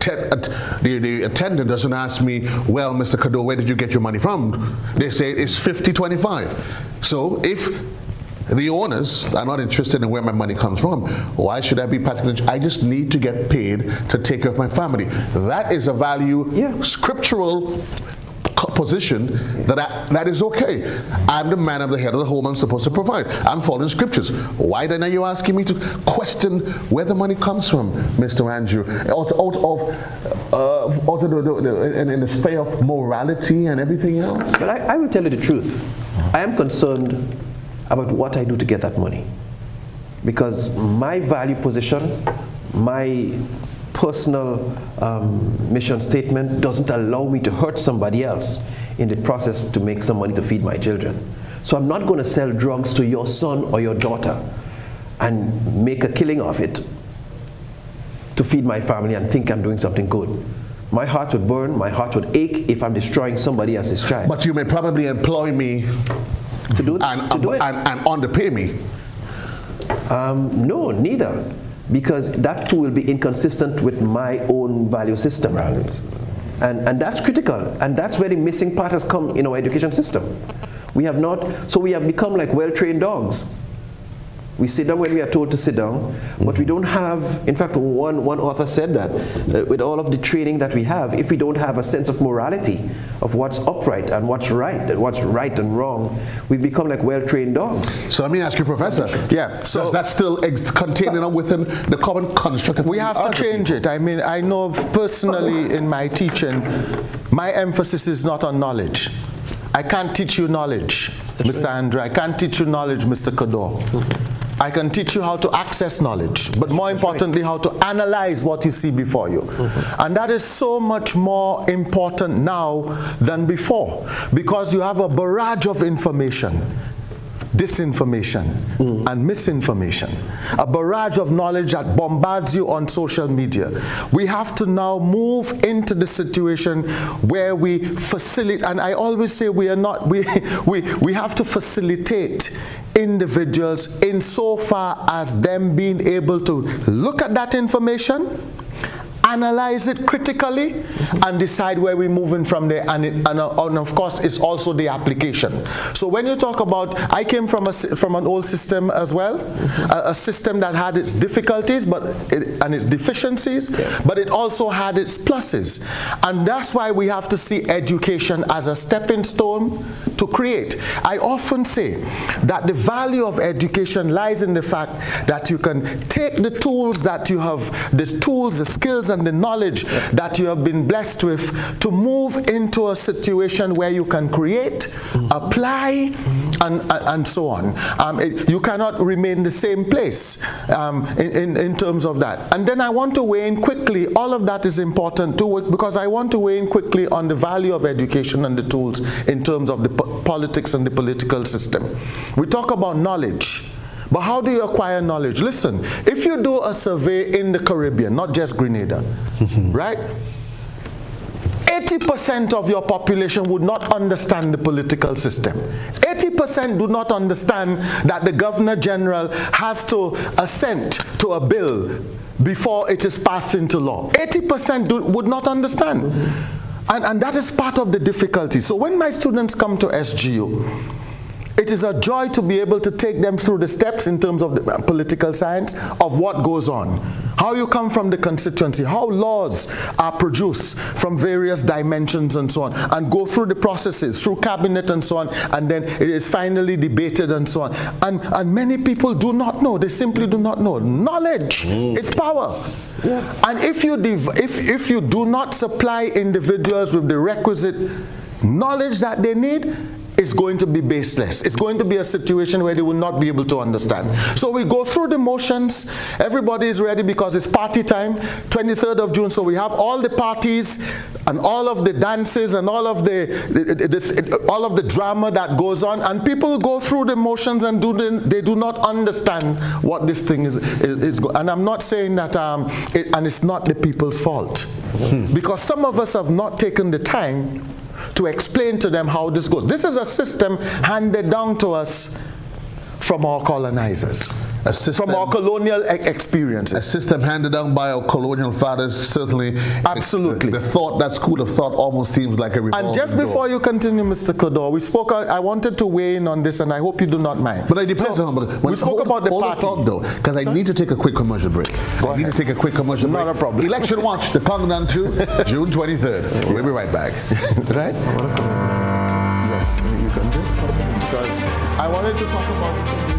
the attendant doesn't ask me, well, Mr. Cadore, where did you get your money from? They say it's 50-25. So if the owners are not interested in where my money comes from, why should I be practically? I just need to get paid to take care of my family. That is a value, scriptural position that is okay. I'm the man of the head of the home. I'm supposed to provide. I'm following scriptures. Why then are you asking me to question where the money comes from, Mr. Andrew? In the sphere of morality and everything else? But I will tell you the truth. I am concerned about what I do to get that money, because my value position, my personal mission statement doesn't allow me to hurt somebody else in the process to make some money to feed my children. So I'm not going to sell drugs to your son or your daughter and make a killing of it to feed my family and think I'm doing something good. My heart would burn, my heart would ache if I'm destroying somebody else's child. But you may probably employ me to do it. And underpay me. No, neither. Because that too will be inconsistent with my own value system. And that's critical. And that's where the missing part has come in our education system. We have become like well-trained dogs. We sit down when we are told to sit down, but we don't have, in fact, one author said that, with all of the training that we have, if we don't have a sense of morality, of what's upright and what's right and wrong, we become like well-trained dogs. So let me ask you, Professor. Yeah. So does that still contained within the common construct? We have to change it. I mean, I know personally in my teaching, my emphasis is not on knowledge. I can't teach you knowledge, Mr. Andrew. I can't teach you knowledge, Mr. Cadore. I can teach you how to access knowledge, but more importantly, how to analyze what you see before you. And that is so much more important now than before, because you have a barrage of information, disinformation and misinformation, a barrage of knowledge that bombards you on social media. We have to now move into the situation where we facilitate, and I always say we have to facilitate individuals insofar as them being able to look at that information, analyze it critically, and decide where we're moving from there. And of course, it's also the application. So when you talk about, I came from an old system as well, a system that had its difficulties and its deficiencies, but it also had its pluses. And that's why we have to see education as a stepping stone to create. I often say that the value of education lies in the fact that you can take the tools that you have, the skills and the knowledge that you have been blessed with, to move into a situation where you can create, apply, and so on. You cannot remain the same place in terms of that. And then I want to weigh in quickly, all of that is important too, because I want to weigh in quickly on the value of education and the tools in terms of the politics and the political system. We talk about knowledge. But how do you acquire knowledge? Listen, if you do a survey in the Caribbean, not just Grenada, right? 80% of your population would not understand the political system. 80% 80% do not understand that the Governor General has to assent to a bill before it is passed into law. 80% would not understand. And that is part of the difficulty. So when my students come to SGU, it is a joy to be able to take them through the steps in terms of the political science of what goes on. How you come from the constituency, how laws are produced from various dimensions and so on, and go through the processes, through cabinet and so on, and then it is finally debated and so on. And many people do not know, they simply do not know. Knowledge is power. Yeah. And if you do not supply individuals with the requisite knowledge that they need, it's going to be baseless. It's going to be a situation where they will not be able to understand. So we go through the motions. Everybody is ready because it's party time, 23rd of June. So we have all the parties and all of the dances and all of the drama that goes on. And people go through the motions and they do not understand what this thing is. And I'm not saying that, and it's not the people's fault. Because some of us have not taken the time to explain to them how this goes. This is a system handed down to us from our colonizers, from our colonial experiences. A system handed down by our colonial fathers, certainly. Absolutely. That school of thought almost seems like a revolving And just before you continue, Mr. Cadore, we spoke, I wanted to weigh in on this, and I hope you do not mind. But it depends on, we spoke about the party. Though, because I need to take a quick commercial break. I need to take a quick commercial break. Not a problem. Election Watch, the countdown to June 23rd. We'll be right back. Right? Yes, you can just come in because I wanted to talk about...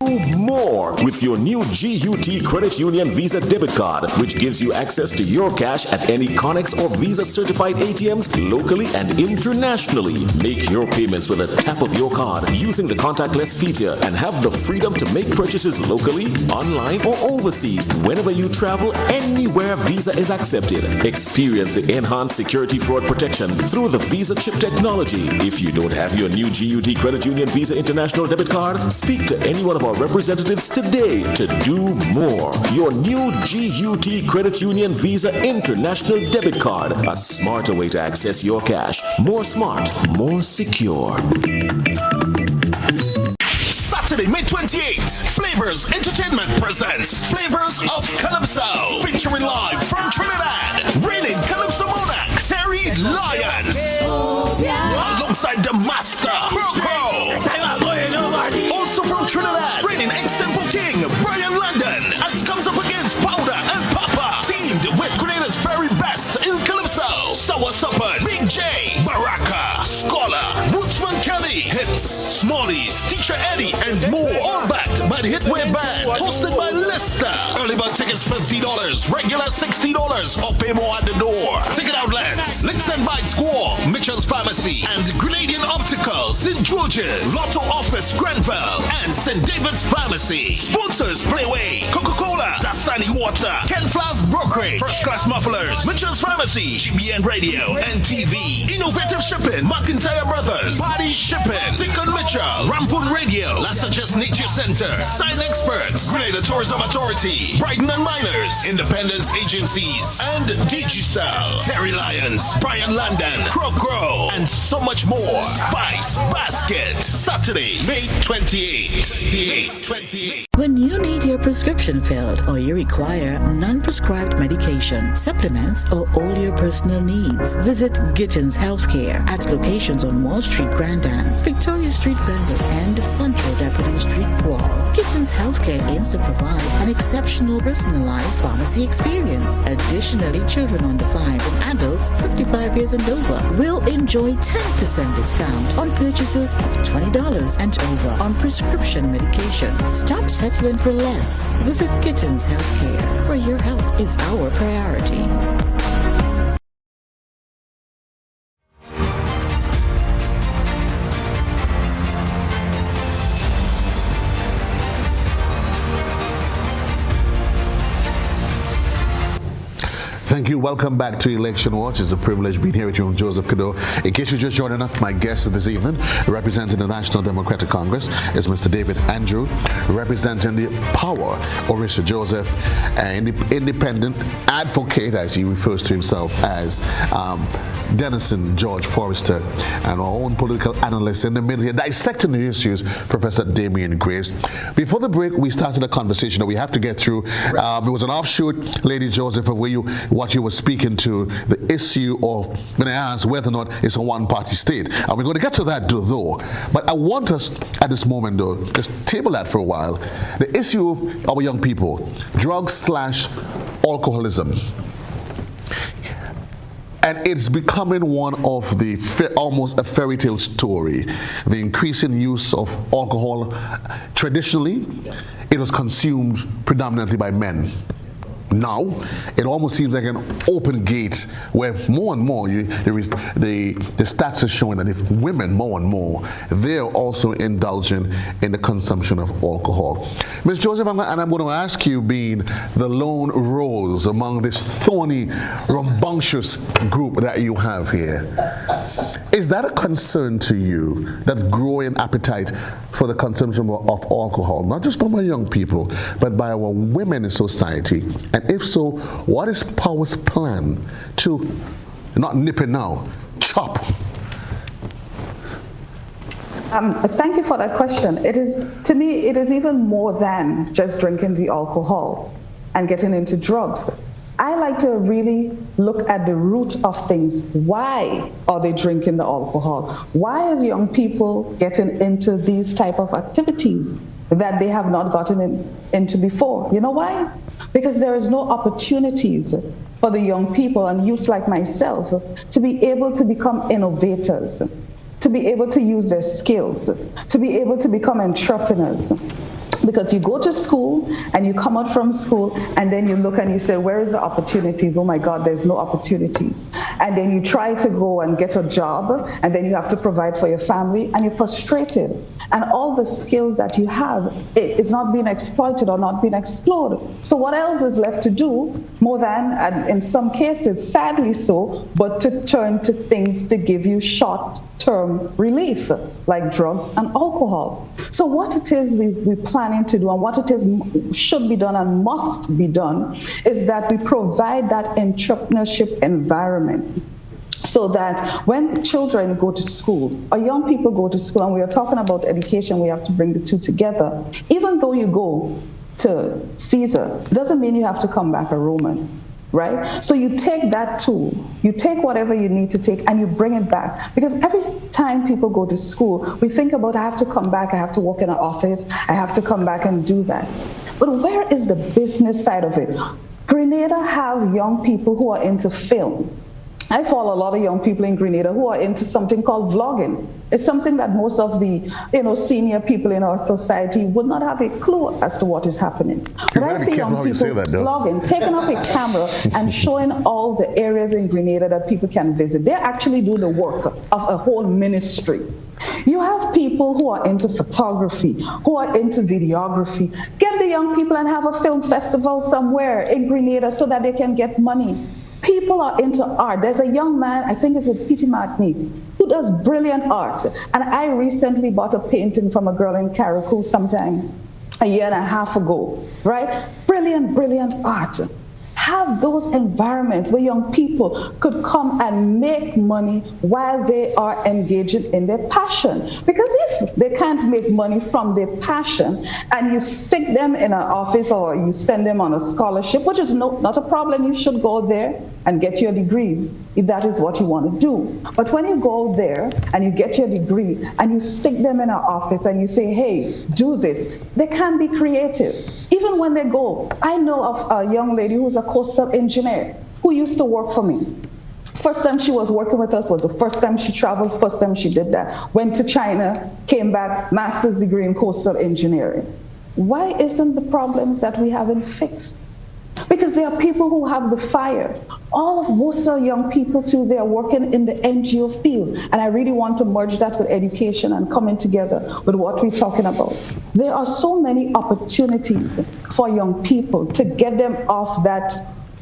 Do more with your new GUT Credit Union Visa debit card, which gives you access to your cash at any Connex or Visa certified ATMs locally and internationally. Make your payments with a tap of your card using the contactless feature and have the freedom to make purchases locally, online, or overseas whenever you travel, anywhere Visa is accepted. Experience the enhanced security fraud protection through the Visa chip technology. If you don't have your new GUT Credit Union Visa International debit card, speak to any one of our representatives today to do more. Your new GUT Credit Union Visa International debit card, a smarter way to access your cash. More smart, more secure. Saturday, May 28th, Flavors Entertainment presents Flavors of Calypso, featuring live from Trinidad, reigning Calypso monarch Terry Lyons, alongside the master Crow. Also from Trinidad, reigning ex-tempo king Brian London, as he comes up against Powder and Papa, teamed with Grenada's very best in Calypso, Sour Supper, Big J, Baraka, Scholar, Woodsman Kelly, Hits, Smallies, Teacher Eddie, and more. All backed by the Hitway Band, hosted by Lister. Early bird tickets $50, regular $60, or pay more at the door. Ticket outlets: Licks and Bites Squaw, Mitchell's Pharmacy, and Grenadian Optical, St. George's, Lotto Office, Grenville, and St. David's Pharmacy. Sponsors: Playway, Coca-Cola, Dasani Water, Ken Flav Brokerage, First Class Mufflers, Mitchell's Pharmacy, GBN Radio and TV, Innovative Shipping, McIntyre Brothers, Party Shipping, Dick and Mitchell, Rampon Radio, La Suggest Nature Center, Sign Experts, Grenada Tourism Authority, Brighton and Miners, Independence Agencies, and Digicel, Terry Lyons, Brian London, Crow, and so much more. Spice Basket, Saturday, May 28th. When you need your prescription filled or you require non-prescribed medication, supplements, or all your personal needs, visit Gittins Healthcare at locations on Wall Street, Grandans, Victoria Street, Granville, and Central Deputy Street, Wall. Gittins Healthcare aims to provide an exceptional personalized pharmacy experience. Additionally, children under 5 and adults 55 years and over will enjoy 10% discount on purchases of $20 and over on prescription medication. Stop settling for less. Visit Gittins Healthcare, where your health is our priority. Thank you. welcome back to Election Watch. It's a privilege being here with you. I'm Joseph Cadore. In case you're just joining us, my guest this evening, representing the National Democratic Congress, is Mr. David Andrew, representing the Power, Orisha Joseph, and the independent advocate, as he refers to himself as, Denison George Forrester, and our own political analyst in the middle here, dissecting the issues, Professor Damian Graves. Before the break, we started a conversation that we have to get through. It was an offshoot, Lady Joseph, of what you were speaking to, the issue of, when I asked whether or not it's a one-party state. And we're going to get to that, though. But I want us, at this moment, though, just table that for a while. The issue of our young people, drugs/alcoholism. And it's becoming one of the almost a fairy tale story. The increasing use of alcohol. Traditionally, it was consumed predominantly by men. Now, it almost seems like an open gate where more and more the stats are showing that if women more and more, they're also indulging in the consumption of alcohol. Ms. Joseph, I'm going to ask you, being the lone rose among this thorny, rambunctious group that you have here, is that a concern to you, that growing appetite for the consumption of alcohol, not just by our young people, but by our women in society? And if so, what is Power's plan to not nip it now, chop? Thank you for that question. To me, it is even more than just drinking the alcohol and getting into drugs. I like to really look at the root of things. Why are they drinking the alcohol? Why is young people getting into these type of activities that they have not gotten into before? You know why? Because there is no opportunities for the young people and youths like myself to be able to become innovators, to be able to use their skills, to be able to become entrepreneurs. Because you go to school and you come out from school and then you look and you say, where is the opportunities? Oh my God, there's no opportunities. And then you try to go and get a job and then you have to provide for your family and you're frustrated. And all the skills that you have, it's not being exploited or not being explored. So what else is left to do more than, and in some cases, sadly so, but to turn to things to give you short-term relief, like drugs and alcohol. So what it is we planning to do and what it is should be done and must be done is that we provide that entrepreneurship environment so that when children go to school or young people go to school, and we are talking about education, we have to bring the two together. Even though you go to Caesar, doesn't mean you have to come back a Roman. Right? So you take that tool, you take whatever you need to take and you bring it back. Because every time people go to school, we think about, I have to come back, I have to work in an office, I have to come back and do that. But where is the business side of it? Grenada have young people who are into film. I follow a lot of young people in Grenada who are into something called vlogging. It's something that most of the senior people in our society would not have a clue as to what is happening. But I see young people vlogging, taking up a camera and showing all the areas in Grenada that people can visit. They actually do the work of a whole ministry. You have people who are into photography, who are into videography. Get the young people and have a film festival somewhere in Grenada so that they can get money. People are into art. There's a young man, I think it's a P.T. Martini, who does brilliant art. And I recently bought a painting from a girl in Carriacou sometime a year and a half ago, right? Brilliant, brilliant art. Have those environments where young people could come and make money while they are engaging in their passion. Because if they can't make money from their passion and you stick them in an office or you send them on a scholarship, which is not a problem, you should go there and get your degrees if that is what you want to do. But when you go there and you get your degree and you stick them in an office and you say, hey, do this, they can be creative. Even when they go, I know of a young lady who's a coastal engineer who used to work for me. First time she was working with us was the first time she traveled, first time she did that. Went to China, came back, master's degree in coastal engineering. Why isn't the problems that we haven't fixed? Because there are people who have the fire. Most of young people too, they are working in the NGO field. And I really want to merge that with education and coming together with what we're talking about. There are so many opportunities for young people to get them off that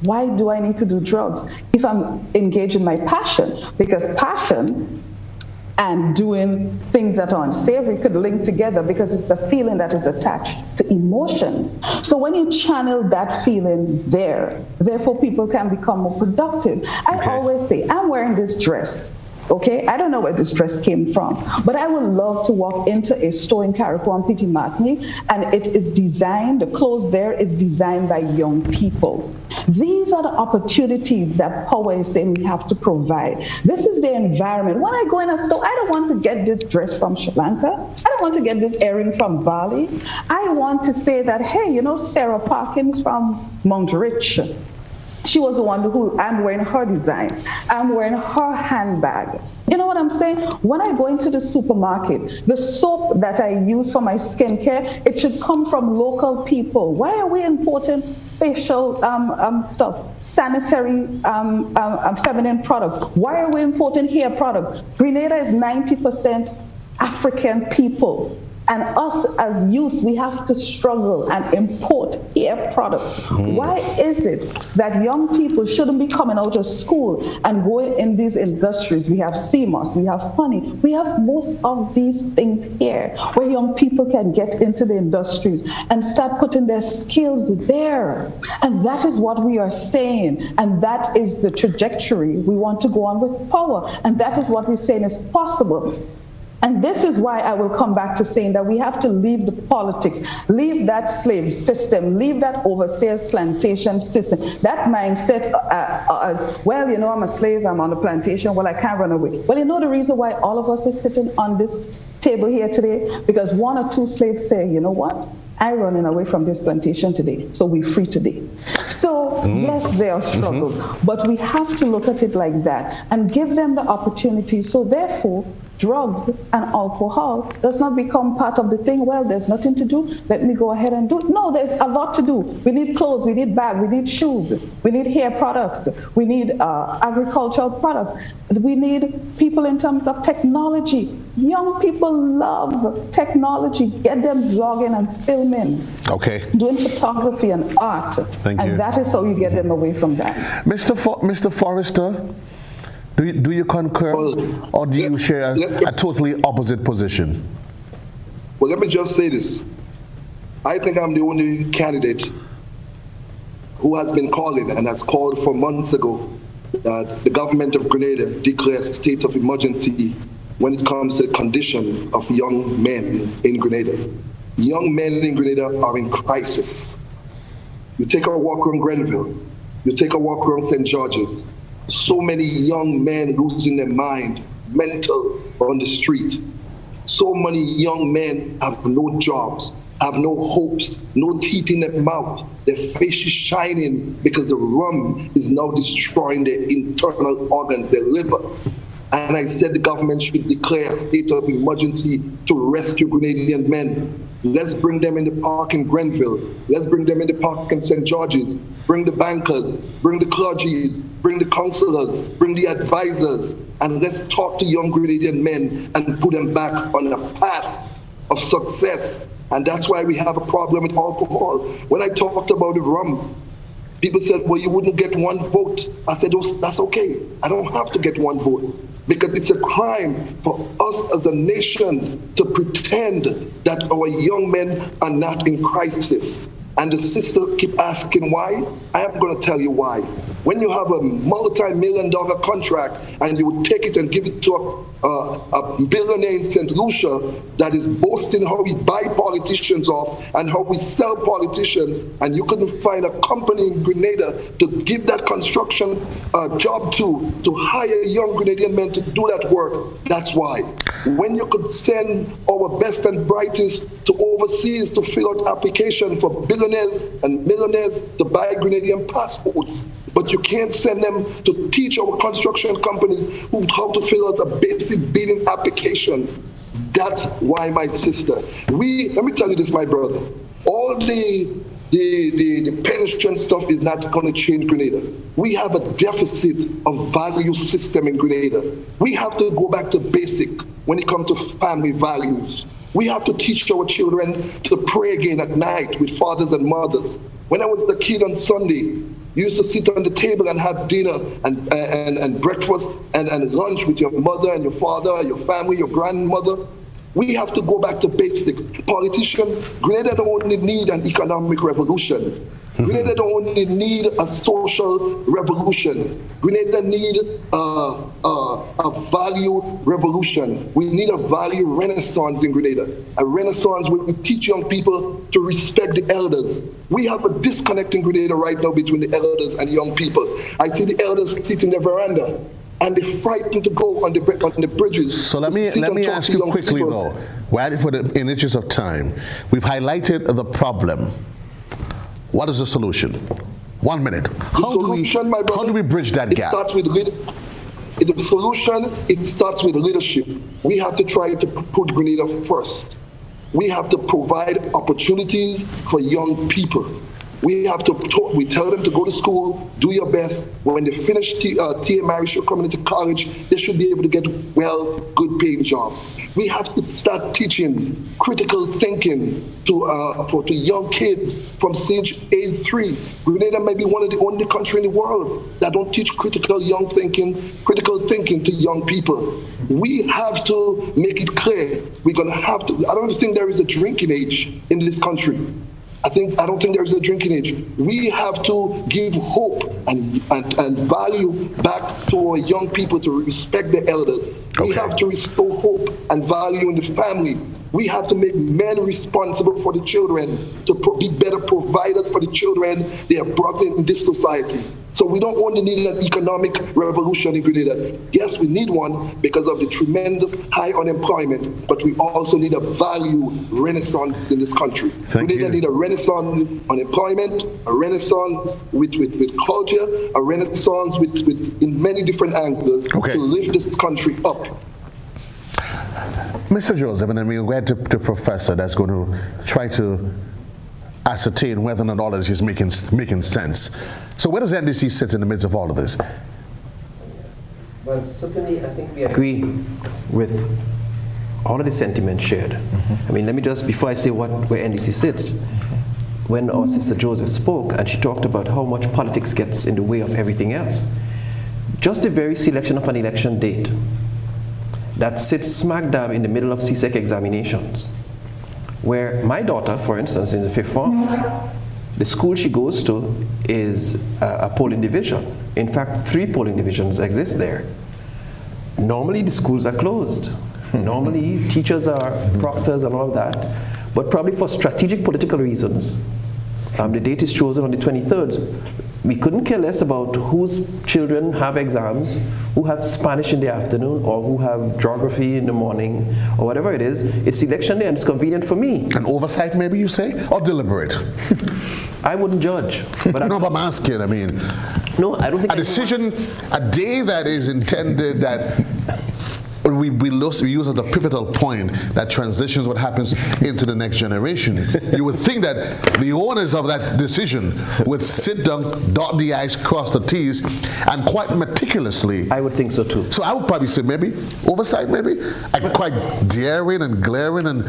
Why do I need to do drugs if I'm engaged in my passion? Because passion and doing things that are unsavory could link together because it's a feeling that is attached to emotions. So when you channel that feeling there, therefore people can become more productive. I always say, I'm wearing this dress. Okay, I don't know where this dress came from, but I would love to walk into a store in Carriacou Petit Martini, and it is designed, the clothes there is designed by young people. These are the opportunities that Power is saying we have to provide. This is the environment. When I go in a store, I don't want to get this dress from Sri Lanka. I don't want to get this earring from Bali. I want to say that, hey, you know, Sarah Parkins from Mount Rich, she was the one who, I'm wearing her design. I'm wearing her handbag. You know what I'm saying? When I go into the supermarket, the soap that I use for my skincare, it should come from local people. Why are we importing facial stuff, sanitary feminine products? Why are we importing hair products? Grenada is 90% African people. And us as youths, we have to struggle and import hair products. Why is it that young people shouldn't be coming out of school and going in these industries? We have CMOS, we have honey, we have most of these things here where young people can get into the industries and start putting their skills there. And that is what we are saying. And that is the trajectory we want to go on with Power. And that is what we're saying is possible. And this is why I will come back to saying that we have to leave the politics, leave that slave system, leave that overseas plantation system, that mindset as, well, you know, I'm a slave, I'm on a plantation, well, I can't run away. Well, you know the reason why all of us are sitting on this table here today? Because one or two slaves say, you know what? I'm running away from this plantation today, so we're free today. So yes, there are struggles, but we have to look at it like that and give them the opportunity. So therefore, drugs and alcohol does not become part of the thing. Well, there's nothing to do, let me go ahead and do it. No, there's a lot to do. We need clothes, we need bags, we need shoes, we need hair products, we need agricultural products, we need people in terms of technology. Young people love technology. Get them vlogging and filming, doing photography and art. Thank you. And that is how you get them away from that. Mr. Forrester, do you concur, or do you share a totally opposite position? Well, let me just say this. I think I'm the only candidate who has been calling and has called for months ago that the government of Grenada declares a state of emergency when it comes to the condition of young men in Grenada. Young men in Grenada are in crisis. You take a walk around Grenville, you take a walk around St. George's, so many young men losing their mind, mental, on the street. So many young men have no jobs, have no hopes, no teeth in their mouth. Their face is shining because the rum is now destroying their internal organs, their liver. And I said the government should declare a state of emergency to rescue Grenadian men. Let's bring them in the park in Grenville. Let's bring them in the park in St. George's. Bring the bankers, bring the clergies, bring the counselors, bring the advisors, and let's talk to young Grenadian men and put them back on a path of success. And that's why we have a problem with alcohol. When I talked about the rum, people said, well, you wouldn't get one vote. I said, oh, that's okay. I don't have to get one vote. Because it's a crime for us as a nation to pretend that our young men are not in crisis. And the sister keep asking why. I am going to tell you why. When you have a multi-million-dollar contract and you would take it and give it to a billionaire in St. Lucia that is boasting how we buy politicians off and how we sell politicians, and you couldn't find a company in Grenada to give that construction job to hire young Grenadian men to do that work, that's why. When you could send our best and brightest to overseas to fill out applications for billionaires and millionaires to buy Grenadian passports, but you can't send them to teach our construction companies how to fill out a basic bidding application. That's why, my sister, let me tell you this, my brother, all the pension stuff is not going to change Grenada. We have a deficit of value system in Grenada. We have to go back to basic when it comes to family values. We have to teach our children to pray again at night with fathers and mothers. When I was the kid on Sunday, You used to sit on the table and have dinner and breakfast and lunch with your mother and your father, your family, your grandmother. We have to go back to basic. Politicians, Grenada don't only need an economic revolution. Grenada don't only need a social revolution. Grenada need a value revolution. We need a value renaissance in Grenada. A renaissance where we teach young people to respect the elders. We have a disconnect in Grenada right now between the elders and young people. I see the elders sit in the veranda and they're frightened to go on the bridges. So let me ask you quickly though, in the interest of time, we've highlighted the problem. What is the solution? 1 minute. How do we bridge that gap? The solution, it starts with leadership. We have to try to put Grenada first. We have to provide opportunities for young people. We have to we tell them to go to school, do your best. When they finish TMI, coming into college, they should be able to get good paying job. We have to start teaching critical thinking to young kids from age 3. Grenada may be one of the only countries in the world that don't teach critical thinking to young people. We have to make it clear. We're gonna have to. I don't think there is a drinking age in this country. I don't think there's a drinking age. We have to give hope and value back to our young people to respect the elders. Okay. We have to restore hope and value in the family. We have to make men responsible for the children, to be better providers for the children they are brought in this society. So we don't only need an economic revolution in Grenada. Yes, we need one because of the tremendous high unemployment, but we also need a value renaissance in this country. We need a renaissance with unemployment, a renaissance with culture, a renaissance with in many different angles to lift this country up. Mr. Joseph, and then we'll go to the professor that's going to try to ascertain whether or not all of this is making sense. So where does NDC sit in the midst of all of this? Well, certainly I think we agree with all of the sentiments shared. I mean, let me just, before I say where NDC sits, when our sister Joseph spoke and she talked about how much politics gets in the way of everything else, just the very selection of an election date that sits smack dab in the middle of CSEC examinations, where my daughter, for instance, in the 5th form, the school she goes to is a polling division. In fact, 3 polling divisions exist there. Normally, the schools are closed. Normally, teachers are proctors and all of that. But probably for strategic political reasons, the date is chosen on the 23rd. We couldn't care less about whose children have exams, who have Spanish in the afternoon, or who have geography in the morning, or whatever it is. It's election day and it's convenient for me. An oversight, maybe you say, or deliberate? I wouldn't judge. But no, but I'm asking, I mean. No, I don't think. A decision, a day that is intended that we use as a pivotal point that transitions what happens into the next generation. You would think that the owners of that decision would sit down, dot the I's, cross the T's, and quite meticulously. I would think so too. So I would probably say maybe oversight, maybe quite daring and glaring and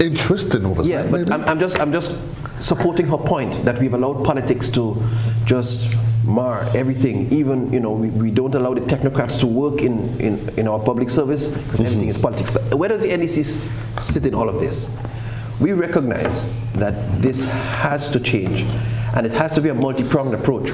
interesting oversight. Yeah, but I'm just supporting her point that we've allowed politics to just mar everything. Even we don't allow the technocrats to work in our public service because everything is politics. But where does the NDC sit in all of this? We recognize that this has to change, and it has to be a multi-pronged approach.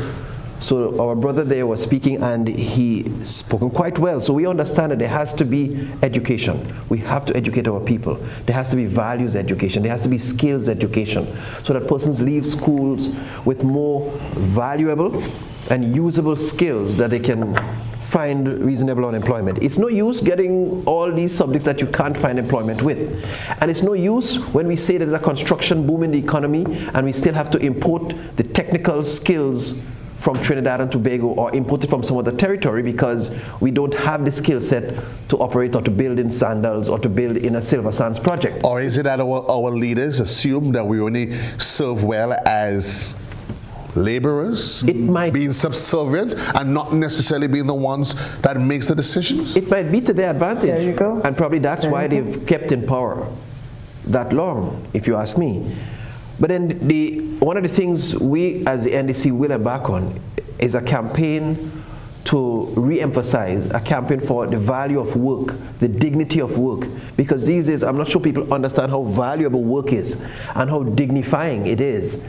So our brother there was speaking and he spoken quite well. So we understand that there has to be education. We have to educate our people. There has to be values education. There has to be skills education so that persons leave schools with more valuable and usable skills that they can find reasonable unemployment. It's no use getting all these subjects that you can't find employment with. And it's no use when we say there's a construction boom in the economy and we still have to import the technical skills from Trinidad and Tobago or import it from some other territory because we don't have the skill set to operate or to build in sandals or to build in a silver sands project. Or is it that our leaders assume that we only serve well as laborers, being subservient and not necessarily being the ones that makes the decisions? It might be to their advantage. There you go. And probably that's why they've kept in power that long, if you ask me. But then one of the things we as the NDC will embark on is a campaign to re-emphasize, a campaign for the value of work, the dignity of work. Because these days, I'm not sure people understand how valuable work is and how dignifying it is.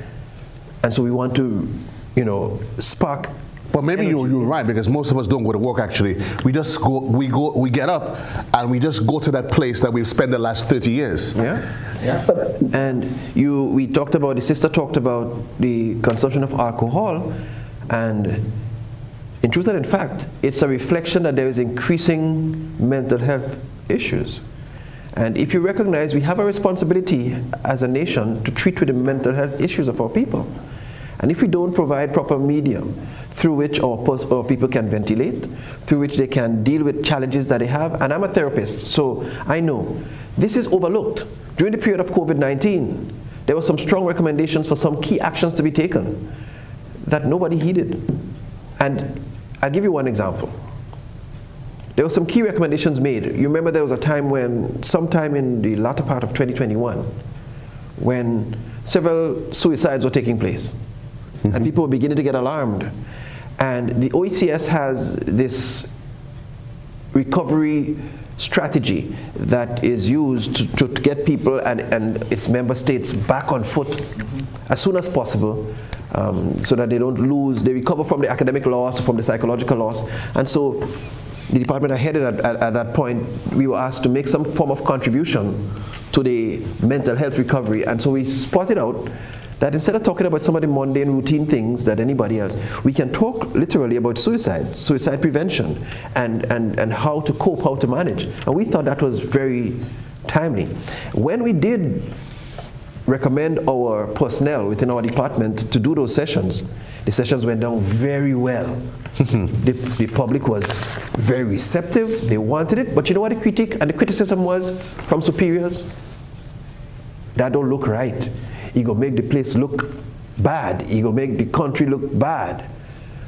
And so we want to, spark. But maybe you're right, because most of us don't go to work actually. We just go, we get up and we just go to that place that we've spent the last 30 years. Yeah. And the sister talked about the consumption of alcohol, and in truth and in fact, it's a reflection that there is increasing mental health issues. And if you recognize we have a responsibility as a nation to treat with the mental health issues of our people. And if we don't provide proper medium through which our people can ventilate, through which they can deal with challenges that they have, and I'm a therapist, so I know this is overlooked. During the period of COVID-19, there were some strong recommendations for some key actions to be taken that nobody heeded. And I'll give you one example. There were some key recommendations made. You remember there was a time sometime in the latter part of 2021, when several suicides were taking place. And people were beginning to get alarmed. And the OECS has this recovery strategy that is used to get people and its member states back on foot as soon as possible, so that they recover from the academic loss, from the psychological loss. And so the department I headed at that point, we were asked to make some form of contribution to the mental health recovery. And so we spotted out that instead of talking about some of the mundane routine things that anybody else, we can talk literally about suicide prevention, and how to cope, how to manage. And we thought that was very timely. When we did recommend our personnel within our department to do those sessions, the sessions went down very well. The public was very receptive, they wanted it, but you know what the critique and the criticism was from superiors? That don't look right. It go make the place look bad. It go make the country look bad.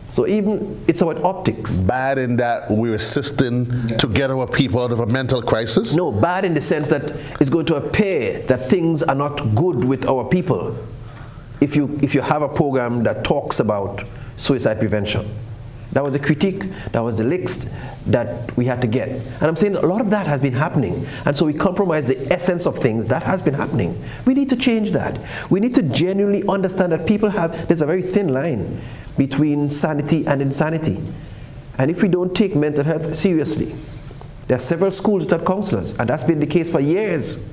So even it's about optics. Bad in that we're assisting to get our people out of a mental crisis? No, bad in the sense that it's going to appear that things are not good with our people if you have a program that talks about suicide prevention. That was the critique, that was the licks that we had to get. And I'm saying a lot of that has been happening. And so we compromise the essence of things that has been happening. We need to change that. We need to genuinely understand that there's a very thin line between sanity and insanity. And if we don't take mental health seriously, there are several schools without counselors, and that's been the case for years.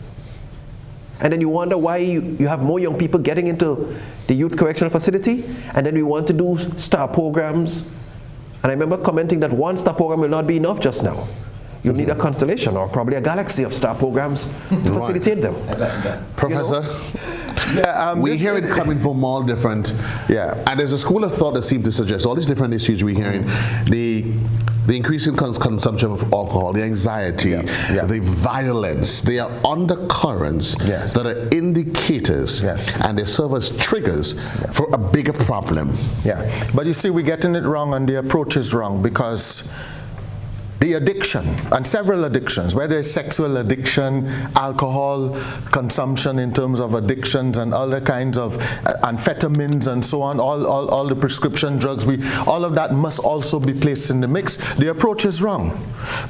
And then you wonder why you have more young people getting into the youth correctional facility, and then we want to do STAR programs. And I remember commenting that one STAR program will not be enough just now. You'll need a constellation or probably a galaxy of STAR programs to facilitate them. Professor? We hear it coming from all different, and there's a school of thought that seems to suggest all these different issues we're hearing, the increasing consumption of alcohol, the anxiety, the violence, they are undercurrents that are indicators, and they serve as triggers for a bigger problem. But you see, we're getting it wrong and the approach is wrong, because the addiction, and several addictions, whether it's sexual addiction, alcohol consumption in terms of addictions, and other kinds of amphetamines and so on, all the prescription drugs, all of that must also be placed in the mix. The approach is wrong,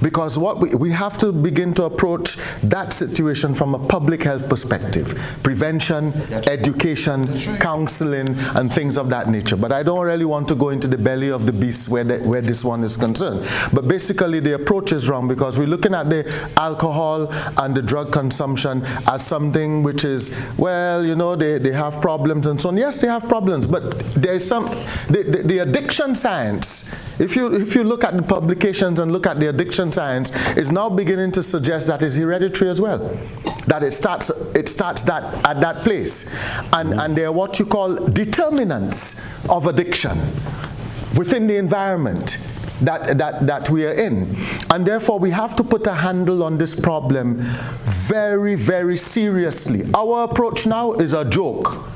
because what we have to begin to approach that situation from a public health perspective: prevention, education, counseling, and things of that nature. But I don't really want to go into the belly of the beast where this one is concerned. But basically, the approach is wrong, because we're looking at the alcohol and the drug consumption as something which is, well, they have problems and so on. Yes, they have problems, but there's the addiction science. If you look at the publications and look at the addiction science, is now beginning to suggest that it's hereditary as well. That it starts that at that place, and they're what you call determinants of addiction within the environment that we are in. And therefore we have to put a handle on this problem very, very seriously. Our approach now is a joke,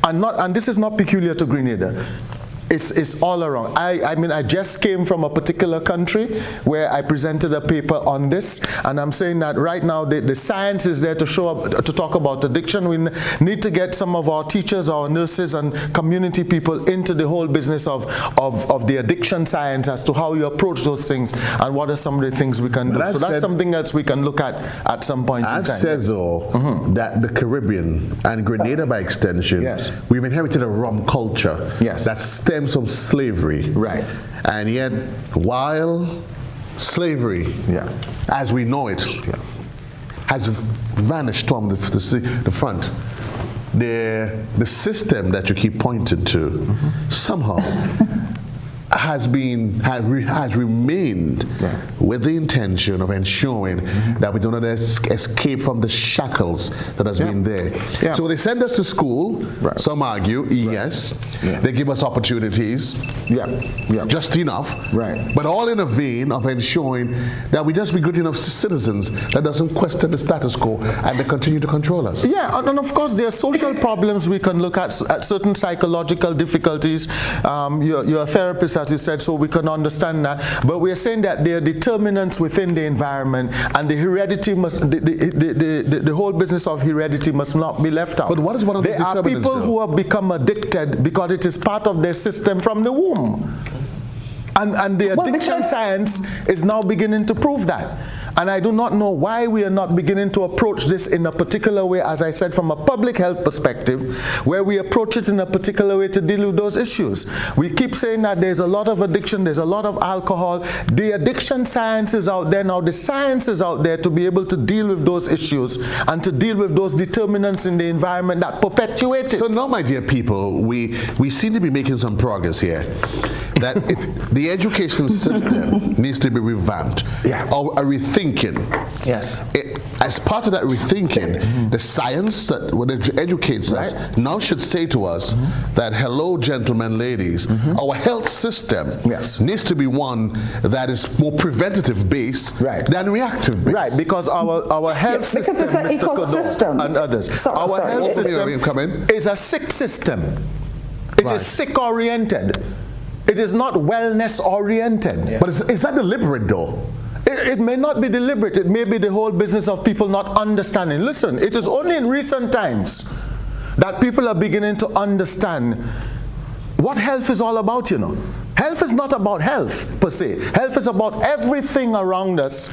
and this is not peculiar to Grenada. It's all around. I mean, I just came from a particular country where I presented a paper on this, and I'm saying that right now the science is there to show up, to talk about addiction. We need to get some of our teachers, our nurses, and community people into the whole business of the addiction science as to how you approach those things and what are some of the things we can do. So that's something else we can look at some point in time. I've said, though, that the Caribbean and Grenada by extension, we've inherited a rum culture that stems from slavery. Right. And yet, while slavery, as we know it, has vanished from the front, the system that you keep pointing to somehow has remained with the intention of ensuring that we do not escape from the shackles that has been there. So they send us to school, some argue, yes, they give us opportunities, just enough, but all in a vein of ensuring that we just be good enough citizens that doesn't question the status quo and they continue to control us. And of course there are social problems we can look at certain psychological difficulties. You're a therapist, as you said, so we can understand that. But we are saying that there are determinants within the environment, and the heredity must, the whole business of heredity must not be left out. But what is one of the determinants? There are people who have become addicted because it is part of their system from the womb. And the addiction science is now beginning to prove that. And I do not know why we are not beginning to approach this in a particular way, as I said, from a public health perspective, where we approach it in a particular way to deal with those issues. We keep saying that there's a lot of addiction, there's a lot of alcohol. The addiction science is out there now. The science is out there to be able to deal with those issues and to deal with those determinants in the environment that perpetuate it. So now, my dear people, we seem to be making some progress here. That if the education system needs to be revamped or a rethinking. As part of that rethinking, the science that educates us now should say to us that, hello, gentlemen, ladies, our health system needs to be one that is more preventative based than reactive based. Right, because our health system, because it's an ecosystem. And others, our health system is a sick system. It is sick oriented. It is not wellness oriented. But is that deliberate, though? It may not be deliberate. It may be the whole business of people not understanding. Listen, it is only in recent times that people are beginning to understand what health is all about, you know. Health is not about health per se. Health is about everything around us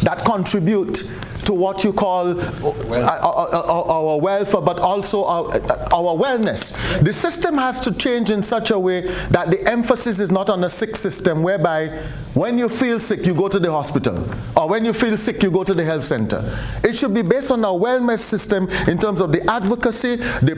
that contribute to what you call our welfare, but also our wellness. The system has to change in such a way that the emphasis is not on a sick system, whereby when you feel sick, you go to the hospital, or when you feel sick, you go to the health center. It should be based on a wellness system in terms of the advocacy, the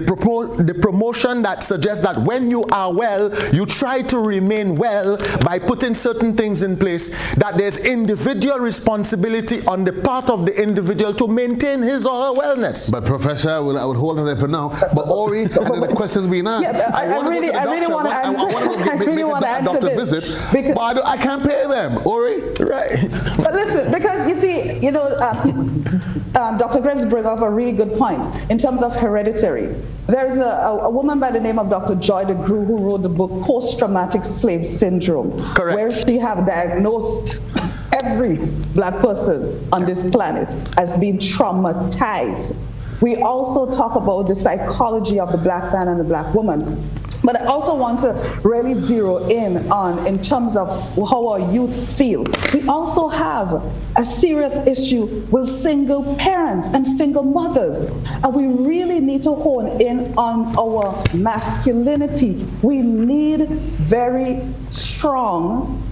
promotion that suggests that when you are well, you try to remain well by putting certain things in place, that there's individual responsibility on the part of the individual to maintain his or her wellness. But Professor, I would hold on there for now. But Ori, and then the questions being asked. I really want to answer this. But I can't pay them, Ori. Right. But listen, because you see, you know, Dr. Graves brought up a really good point in terms of hereditary. There's a woman by the name of Dr. Joy DeGruy who wrote the book Post-Traumatic Slave Syndrome, where she have diagnosed every black person on this planet as being traumatized. We also talk about the psychology of the black man and the black woman. But I also want to really zero in terms of how our youths feel. We also have a serious issue with single parents and single mothers. And we really need to hone in on our masculinity. We need very strong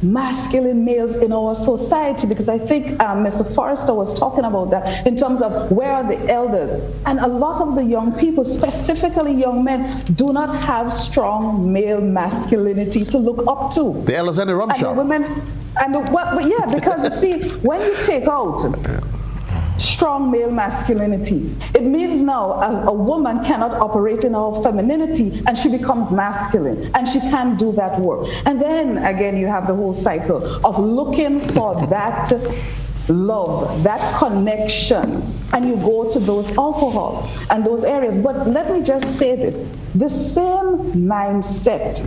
masculine males in our society, because I think Mr. Forrester was talking about that in terms of where are the elders. And a lot of the young people, specifically young men, do not have strong male masculinity to look up to. The elders and the rum shop. The women, because you see, when you take out strong male masculinity, it means now a woman cannot operate in her femininity and she becomes masculine and she can't do that work. And then again you have the whole cycle of looking for that love, that connection, and you go to those alcohol and those areas. But let me just say this, the same mindset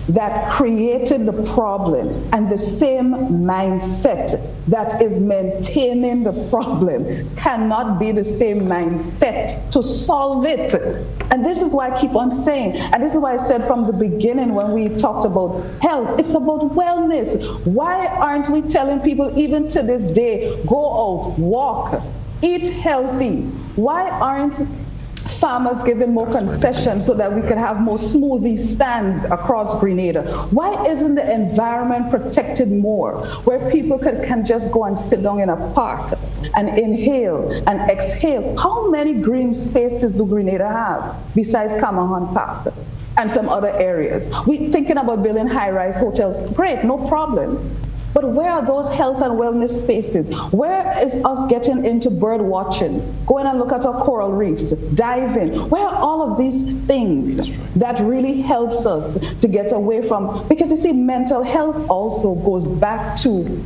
that created the problem and the same mindset that is maintaining the problem cannot be the same mindset to solve it. And this is why I keep on saying, and this is why I said from the beginning when we talked about health, it's about wellness. Why aren't we telling people even to this day, go out, walk, eat healthy? Why aren't farmers given more concessions so that we can have more smoothie stands across Grenada? Why isn't the environment protected more, where people can just go and sit down in a park and inhale and exhale? How many green spaces do Grenada have besides Camahan Park and some other areas? We're thinking about building high-rise hotels. Great, no problem. But where are those health and wellness spaces? Where is us getting into bird watching, going and look at our coral reefs, diving? Where are all of these things that really helps us to get away from? Because you see, mental health also goes back to,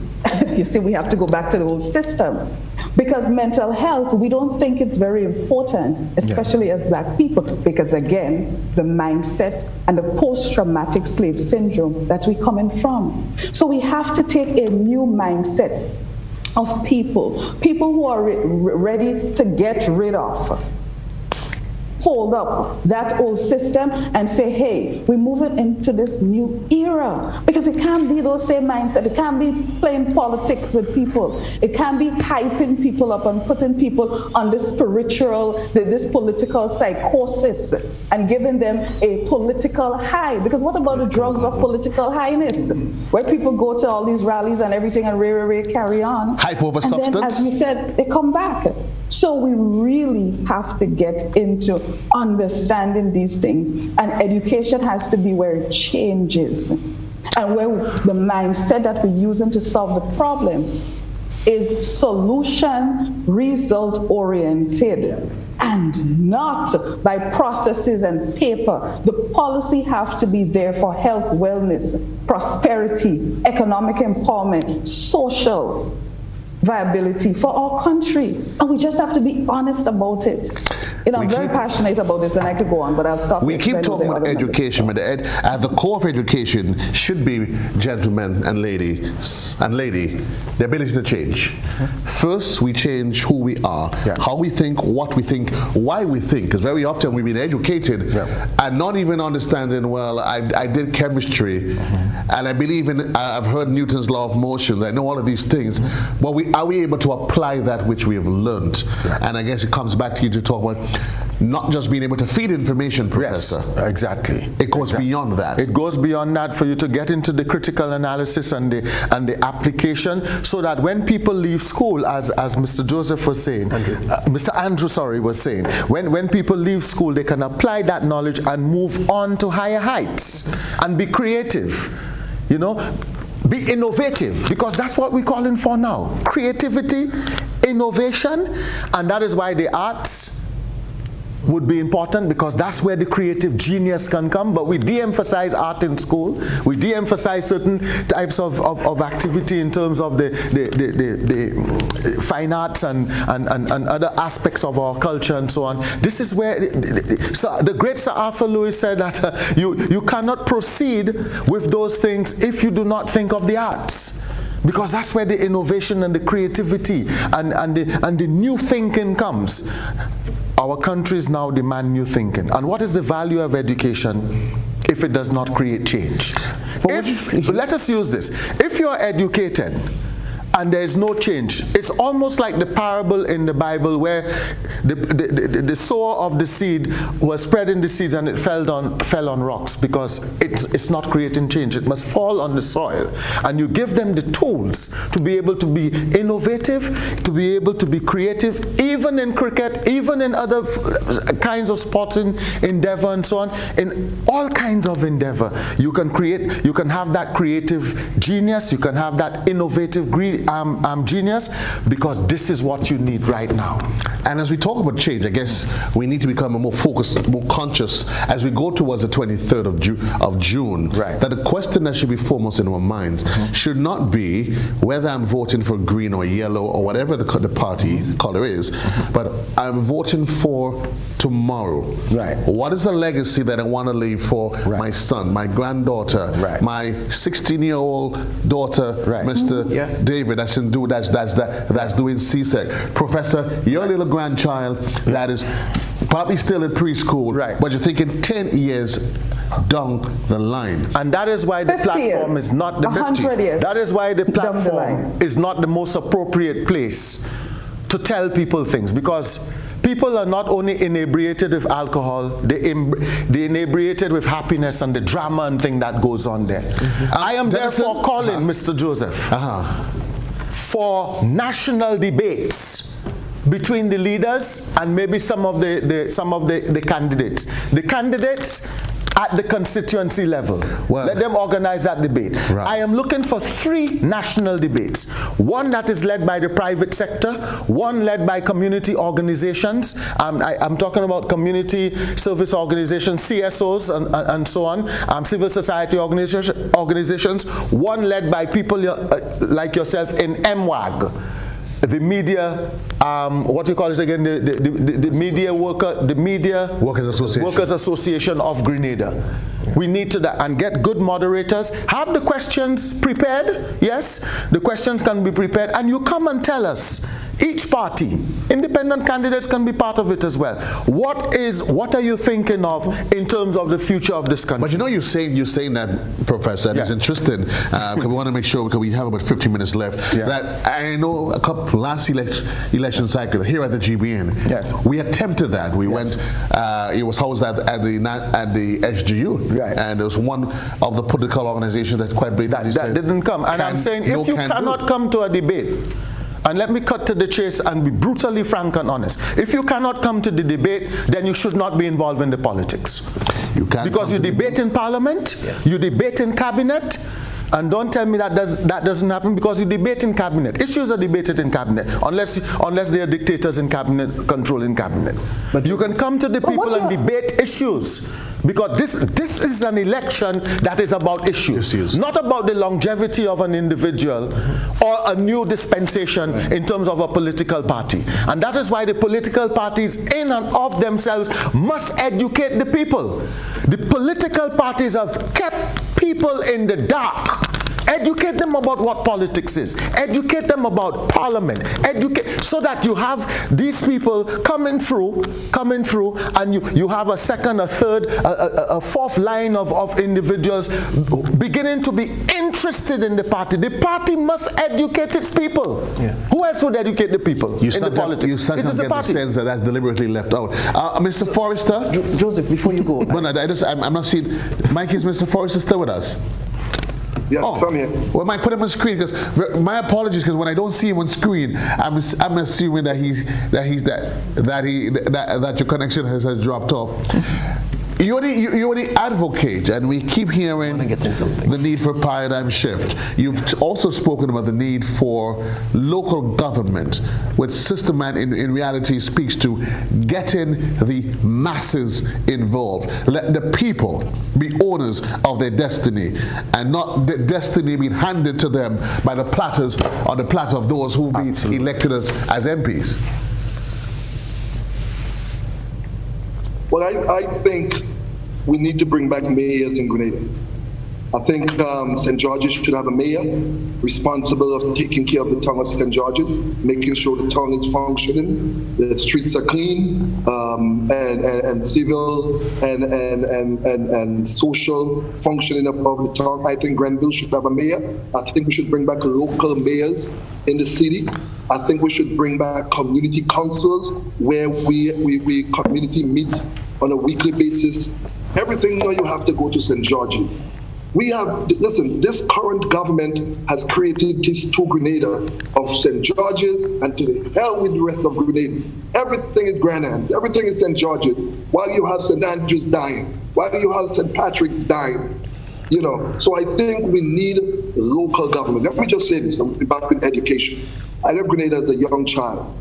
you see, we have to go back to the whole system. Because mental health, we don't think it's very important, especially as Black people, because again, the mindset and the post-traumatic slave syndrome that we're coming from. So we have to take a new mindset of people who are ready to get rid of, hold up that old system and say, hey, we're moving into this new era. Because it can't be those same mindset. It can't be playing politics with people. It can't be hyping people up and putting people on this spiritual, this political psychosis and giving them a political high. Because what about the drugs of political highness? Where people go to all these rallies and everything and carry on. Hype over substance. And then, as we said, they come back. So we really have to get into understanding these things, and education has to be where it changes, and where the mindset that we're using to solve the problem is solution result oriented and not by processes and paper. The policy have to be there for health, wellness, prosperity, economic empowerment, social viability for our country. And we just have to be honest about it. You know, I'm very passionate about this, and I could go on, but I'll stop. We keep talking about education, but at the core of education should be, gentlemen and lady, the ability to change. First, we change who we are, how we think, what we think, why we think, because very often we've been educated and not even understanding, well, I did chemistry, and I believe in, I've heard Newton's law of motion, I know all of these things, but are we able to apply that which we have learned? And I guess it comes back to you to talk about not just being able to feed information, Professor. Yes, exactly. It goes beyond that. It goes beyond that for you to get into the critical analysis and the application, so that when people leave school, as Mr. Joseph was saying, Mr. Andrew, was saying, when people leave school, they can apply that knowledge and move on to higher heights and be creative, you know, be innovative, because that's what we're calling for now. Creativity, innovation, and that is why the arts would be important, because that's where the creative genius can come. But we de-emphasize art in school. We de-emphasize certain types of activity in terms of the fine arts and other aspects of our culture and so on. This is where the great Sir Arthur Lewis said that you cannot proceed with those things if you do not think of the arts. Because that's where the innovation and the creativity and the new thinking comes. Our countries now demand new thinking. And what is the value of education if it does not create change? Let us use this. If you're educated and there is no change, it's almost like the parable in the Bible where the sower of the seed was spreading the seeds and it fell on rocks, because it's not creating change. It must fall on the soil. And you give them the tools to be able to be innovative, to be able to be creative, even in cricket, even in other kinds of sporting endeavor and so on. In all kinds of endeavor, you can have that creative genius, you can have that innovative I'm genius, because this is what you need right now. And as we talk about change, I guess we need to become more focused, more conscious as we go towards the 23rd of June. Right. That the question that should be foremost in our minds should not be whether I'm voting for green or yellow or whatever the party color is, but I'm voting for tomorrow. Right. What is the legacy that I want to leave for my son, my granddaughter, my 16-year-old daughter, Mr. David, that's doing CSEC. Professor, your little grandchild that is probably still in preschool, but you're thinking 10 years down the line. And that is why the platform is not the 50. That is why the platform is not the most appropriate place to tell people things, because people are not only inebriated with alcohol, they inebriated with happiness and the drama and thing that goes on there. I am therefore calling, Mr. Joseph, for national debates between the leaders and maybe some of the candidates. The candidates at the constituency level. Let them organize that debate. I am looking for 3 national debates. One that is led by the private sector, one led by community organizations. I'm talking about community service organizations, CSOs and so on, civil society organizations, one led by people like yourself in MWAG. The media, what do you call it again? The Media Workers Association of Grenada. We need to that and get good moderators. Have the questions prepared. Yes, the questions can be prepared, and you come and tell us. Each party, independent candidates can be part of it as well. What are you thinking of in terms of the future of this country? But you know, you're saying that, Professor, and it's interesting, because we want to make sure, because we have about 15 minutes left, that I know a couple last election cycle here at the GBN, we attempted that. We went, it was housed at the SGU, and it was one of the political organizations that quite blatantly that didn't come. And I'm saying, if you cannot come to a debate, and let me cut to the chase and be brutally frank and honest. If you cannot come to the debate, then you should not be involved in the politics. Because you debate in parliament, you debate in cabinet, and don't tell me that doesn't happen, because you debate in cabinet. Issues are debated in cabinet, unless they are dictators in cabinet, controlling cabinet. But you can come to the people and debate issues, because this is an election that is about issues, not about the longevity of an individual or a new dispensation in terms of a political party. And that is why the political parties in and of themselves must educate the people. The political parties have kept people in the dark. Educate them about what politics is. Educate them about parliament. Educate so that you have these people coming through, and you have a second, a third, a fourth line of individuals beginning to be interested in the party. The party must educate its people. Who else would educate the people in the politics? You sometimes get the sense that that's deliberately left out. Mr. Forrester? Joseph, before you go. I'm not seeing. Mike, is Mr. Forrester still with us? Yes, I'm here. Well, Mike, put him on screen, because my apologies, because when I don't see him on screen, I'm assuming that your connection has dropped off. You already advocate, and we keep hearing the need for paradigm shift. You've also spoken about the need for local government, which Sister Man in reality speaks to getting the masses involved. Let the people be owners of their destiny, and not the destiny being handed to them by the platters on the platter of those who've been elected as MPs. Well, I think we need to bring back mayors in Grenada. I think St. George's should have a mayor responsible of taking care of the town of St. George's, making sure the town is functioning, the streets are clean, and civil and social functioning of the town. I think Grenville should have a mayor. I think we should bring back local mayors in the city. I think we should bring back community councils where we community meets on a weekly basis. Everything now you have to go to St. George's. Listen, this current government has created these 2 Grenada of St. George's, and to the hell with the rest of Grenada. Everything is Grand Anse, everything is St. George's, while you have St. Andrews dying, while you have St. Patrick's dying. So I think we need local government. Let me just say this, I'm back in education. I left Grenada as a young child,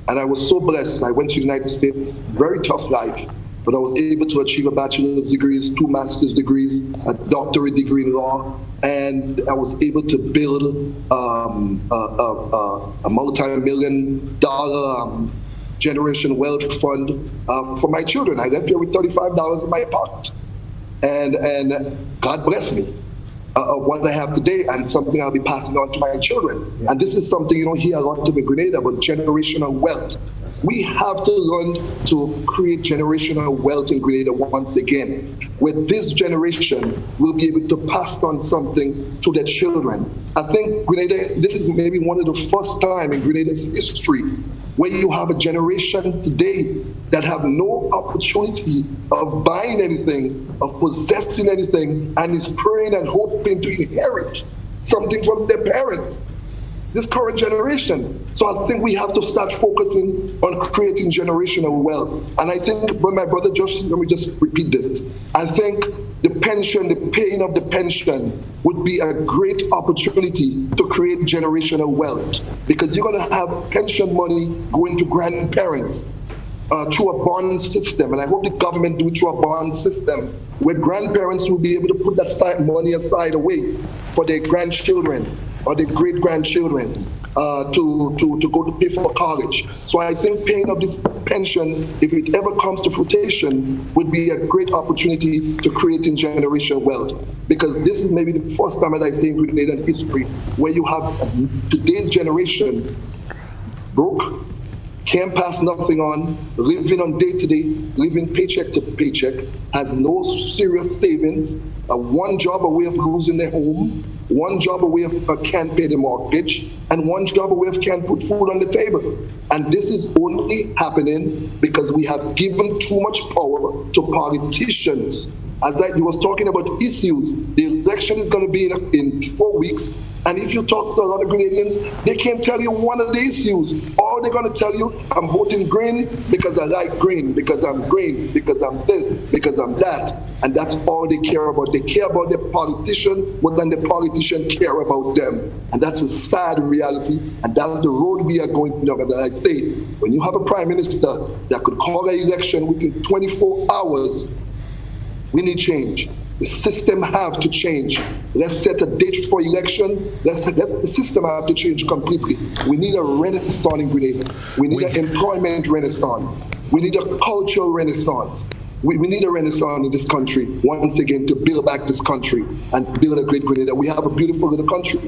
and I was so blessed. I went to the United States, very tough life, but I was able to achieve a bachelor's degrees, 2 master's degrees, a doctorate degree in law, and I was able to build a multi-million-dollar generation wealth fund for my children. I left here with $35 in my pocket, and God bless me of what I have today, and something I'll be passing on to my children. Yeah. And this is something you don't hear a lot in Grenada about generational wealth. We have to learn to create generational wealth in Grenada once again. With this generation, we'll be able to pass on something to their children. I think Grenada, this is maybe one of the first time in Grenada's history where you have a generation today that have no opportunity of buying anything, of possessing anything, and is praying and hoping to inherit something from their parents. This current generation. So I think we have to start focusing on creating generational wealth. And I think, when my brother let me just repeat this. I think the pension, the paying of the pension would be a great opportunity to create generational wealth, because you're going to have pension money going to grandparents through a bond system. And I hope the government do it through a bond system where grandparents will be able to put that money aside away for their grandchildren or the great-grandchildren to go to pay for college. So I think paying of this pension, if it ever comes to fruition, would be a great opportunity to creating generational wealth. Because this is maybe the first time, as I say, in Grenadian history, where you have today's generation broke, can't pass nothing on, living on day-to-day, living paycheck to paycheck, has no serious savings, one job away of losing their home, one job away of can't pay the mortgage, and one job away of can't put food on the table. And this is only happening because we have given too much power to politicians. As you was talking about issues, the election is going to be in 4 weeks. And if you talk to a lot of Grenadians, they can't tell you one of the issues. Or they're going to tell you, I'm voting green because I like green, because I'm green, because I'm this, because I'm that. And that's all they care about. They care about their politician more than the politician care about them. And that's a sad reality. And that's the road we are going down. And I say, when you have a prime minister that could call an election within 24 hours, we need change. The system have to change. Let's set a date for election. The system have to change completely. We need a renaissance in Grenada. We need an employment renaissance. We need a cultural renaissance. We need a renaissance in this country, once again, to build back this country and build a great Grenada. We have a beautiful little country.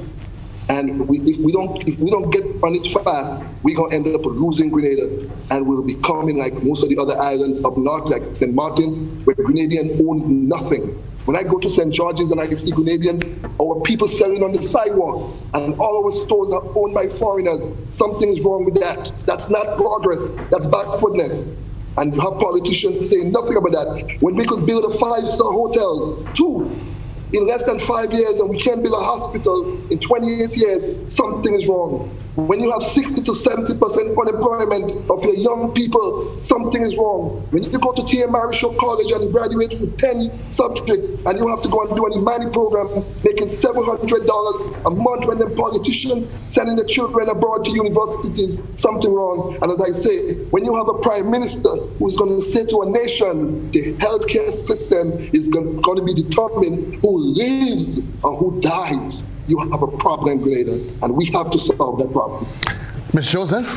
And if we don't get on it fast, we're going to end up losing Grenada. And we'll be coming like most of the other islands up north, like St. Martin's, where Grenadian owns nothing. When I go to St. George's and I see Grenadians, our people selling on the sidewalk, and all our stores are owned by foreigners, something's wrong with that. That's not progress, that's backwardness. And you have politicians saying nothing about that. When we could build a 5-star hotels, 2, in less than 5 years, and we can't build a hospital in 28 years, something is wrong. When you have 60 to 70% unemployment of your young people, something is wrong. When you go to T.A. Marischal College and graduate with 10 subjects, and you have to go and do an Imani program, making $700 a month, when the politician sending the children abroad to universities, something wrong. And as I say, when you have a prime minister who's going to say to a nation, the healthcare system is going to be determined who lives or who dies, you have a problem, Grenada, and we have to solve that problem. Ms. Joseph,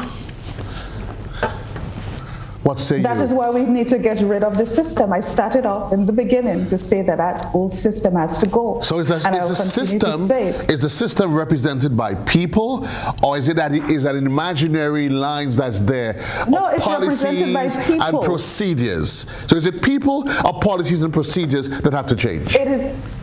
what say you? That is why we need to get rid of the system. I started off in the beginning to say that old system has to go. So is the system represented by people, or is it that an imaginary lines that's there? No, it's represented by people and procedures. So is it people or policies and procedures that have to change?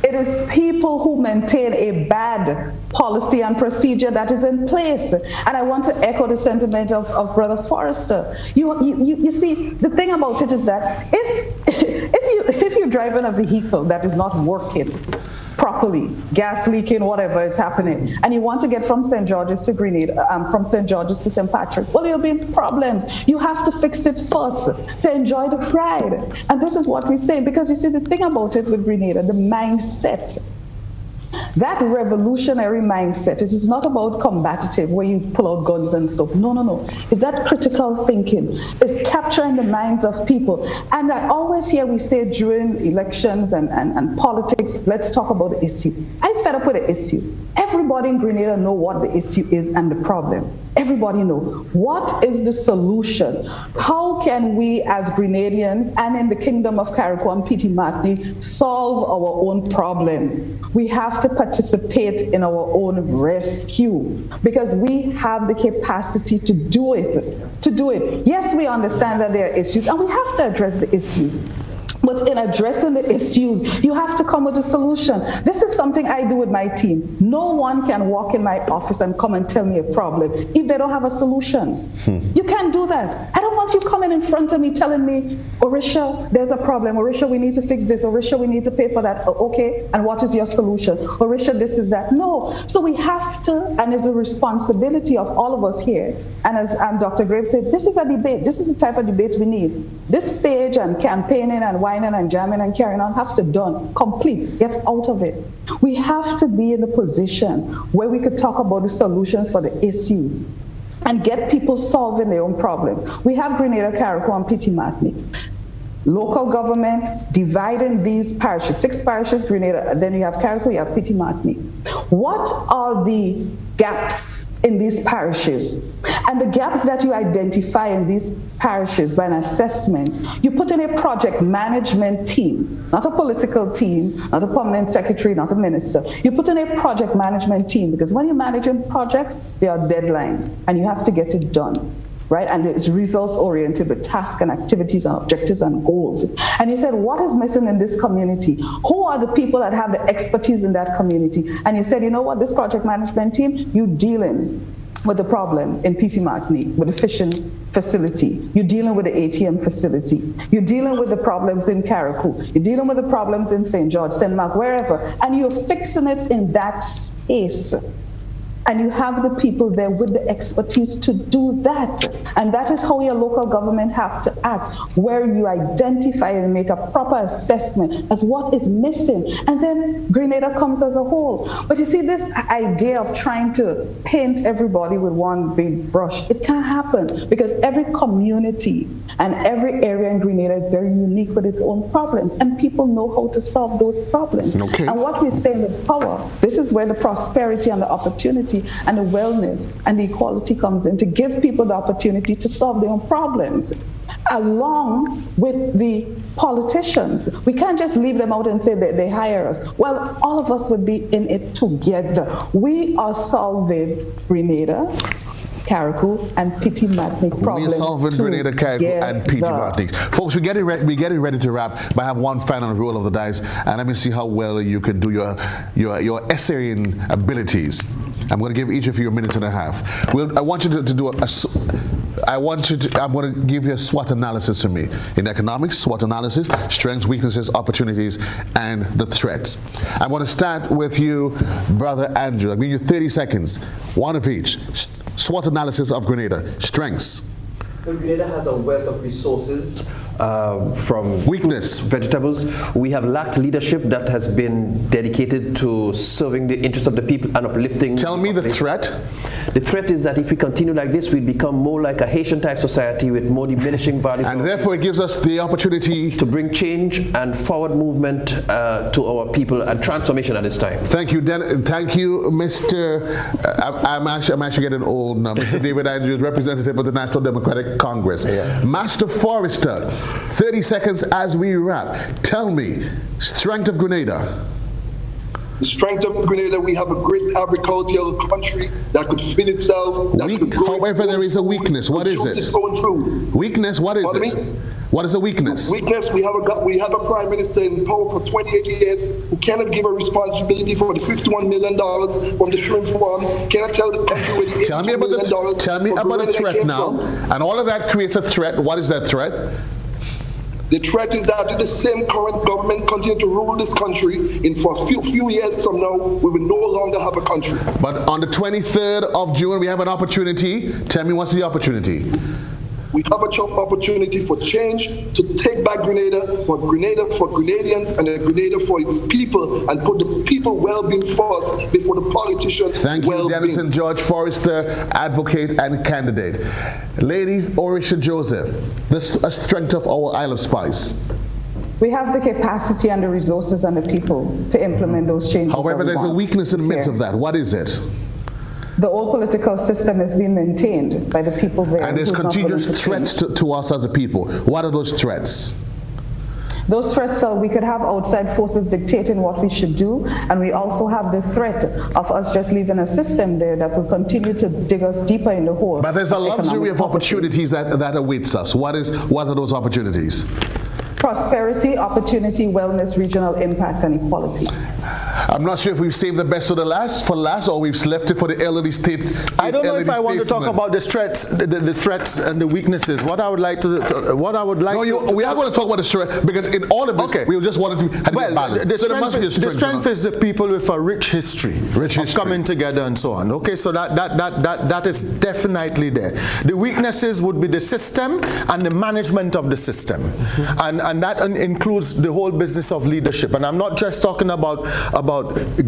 It is people who maintain a bad policy and procedure that is in place. And I want to echo the sentiment of Brother Forrester. You see, the thing about it is that if you're driving a vehicle that is not working, properly, gas leaking, whatever is happening, and you want to get from St. George's to Grenada, from St. George's to St. Patrick, well, there'll be problems. You have to fix it first to enjoy the pride. And this is what we say, because you see, the thing about it with Grenada, the mindset, that revolutionary mindset, it is not about combative where you pull out guns and stuff. No. It's that critical thinking. It's capturing the minds of people. And I always hear we say during elections and politics, let's talk about the issue. I'm fed up with the issue. Everybody in Grenada know what the issue is and the problem. Everybody know. What is the solution? How can we as Grenadians and in the Kingdom of Carriacou and Petit Martinique solve our own problem? We have to participate in our own rescue because we have the capacity to do it. Yes, we understand that there are issues and we have to address the issues. But in addressing the issues, you have to come with a solution. This is something I do with my team. No one can walk in my office and come and tell me a problem if they don't have a solution. You can't do that. I don't want you coming in front of me telling me, Orisha, there's a problem. Orisha, we need to fix this. Orisha, we need to pay for that. Okay, and what is your solution? Orisha, this is that. No. So we have to, and it's a responsibility of all of us here. And as Dr. Graves said, this is a debate. This is the type of debate we need. This stage and campaigning and whining and jamming and carrying on have to done, complete, get out of it. We have to be in a position where we could talk about the solutions for the issues and get people solving their own problems. We have Grenada, Carriacou, and Petit Martinique. Local government dividing these parishes, 6 parishes, Grenada, then you have Carriacou, you have Petit Martinique. What are the gaps in these parishes? And the gaps that you identify in these parishes by an assessment, you put in a project management team, not a political team, not a permanent secretary, not a minister. You put in a project management team because when you're managing projects, there are deadlines and you have to get it done. Right? And it's results-oriented with tasks and activities and objectives and goals. And you said, what is missing in this community? Who are the people that have the expertise in that community? And you said, you know what, this project management team, you dealing with the problem in Petit Martinique, with the fishing facility. You're dealing with the ATM facility. You're dealing with the problems in Carriacou. You're dealing with the problems in St. George, St. Mark, wherever. And you're fixing it in that space. And you have the people there with the expertise to do that. And that is how your local government have to act, where you identify and make a proper assessment as what is missing. And then Grenada comes as a whole. But you see, this idea of trying to paint everybody with one big brush, it can't happen because every community and every area in Grenada is very unique with its own problems. And people know how to solve those problems. Okay. And what we say with power, this is where the prosperity and the opportunity and the wellness and the equality comes in, to give people the opportunity to solve their own problems along with the politicians. We can't just leave them out and say that they hire us. Well, all of us would be in it together. We are solving Grenada, Carriacou, and Petit Martinique problem. We're solving Grenada, Carriacou, and Petit Martinique. Folks, we're getting ready to wrap, but I have one final roll of the dice, and let me see how well you can do your essaying abilities. I'm going to give each of you a minute and a half. I want you to do I'm going to give you a SWOT analysis for me. In economics, SWOT analysis, strengths, weaknesses, opportunities, and the threats. I'm going to start with you, Brother Andrew. I'll give you 30 seconds, one of each. SWOT analysis of Grenada. Strengths. Grenada has a wealth of resources. From weakness, vegetables. We have lacked leadership that has been dedicated to serving the interests of the people and uplifting. Tell me the threat. The threat is that if we continue like this, we'll become more like a Haitian-type society with more diminishing value. And therefore it gives us the opportunity to bring change and forward movement to our people and transformation at this time. Thank you, thank you, Mr. I'm actually getting old now. Mr. David Andrews, representative of the National Democratic Congress. Yeah. Master Forrester, 30 seconds as we wrap. Tell me, strength of Grenada. The strength of Grenada, we have a great agricultural country that could feed itself. However, there is a weakness. What is it? Weakness, what is it? What is a weakness? Weakness, we have a prime minister in power for 28 years who cannot give a responsibility for the $51 million from the shrimp farm, cannot tell the country where the Tell me about the threat now. And all of that creates a threat. What is that threat? The threat is that if the same current government continue to rule this country, in for a few years from now, we will no longer have a country. But on the 23rd of June, we have an opportunity. Tell me, what's the opportunity? We have an opportunity for change, to take back Grenada for Grenadians, and Grenada for its people, and put the people well-being first before the politicians' Thank you, well-being. Denison George Forrester, advocate and candidate. Lady Orisha Joseph, the strength of our Isle of Spice. We have the capacity and the resources and the people to implement those changes. However, there's a weakness in the midst of that. What is it? The old political system is being maintained by the people there. And there's continuous threats to us as a people. What are those threats? Those threats are we could have outside forces dictating what we should do, and we also have the threat of us just leaving a system there that will continue to dig us deeper in the hole. But there's a luxury of opportunities that awaits us. What are those opportunities? Prosperity, opportunity, wellness, regional impact, and equality. I'm not sure if we've saved the best for last, or we've left it for the elderly state. I don't know if I want to talk about the threats, the threats and the weaknesses. We are going to talk about the strength, because in all of this, we just wanted to balance. The strength is the people with a rich history of coming together and so on. Okay, so that is definitely there. The weaknesses would be the system and the management of the system, and that includes the whole business of leadership. And I'm not just talking about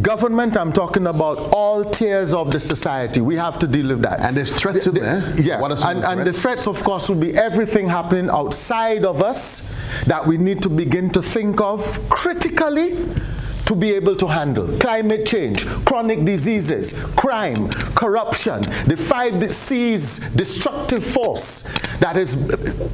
government, I'm talking about all tiers of the society. We have to deal with that. And there's threats in there? Yeah, and the threats, of course, will be everything happening outside of us that we need to begin to think of critically to be able to handle. Climate change, chronic diseases, crime, corruption, the 5 C's destructive force that is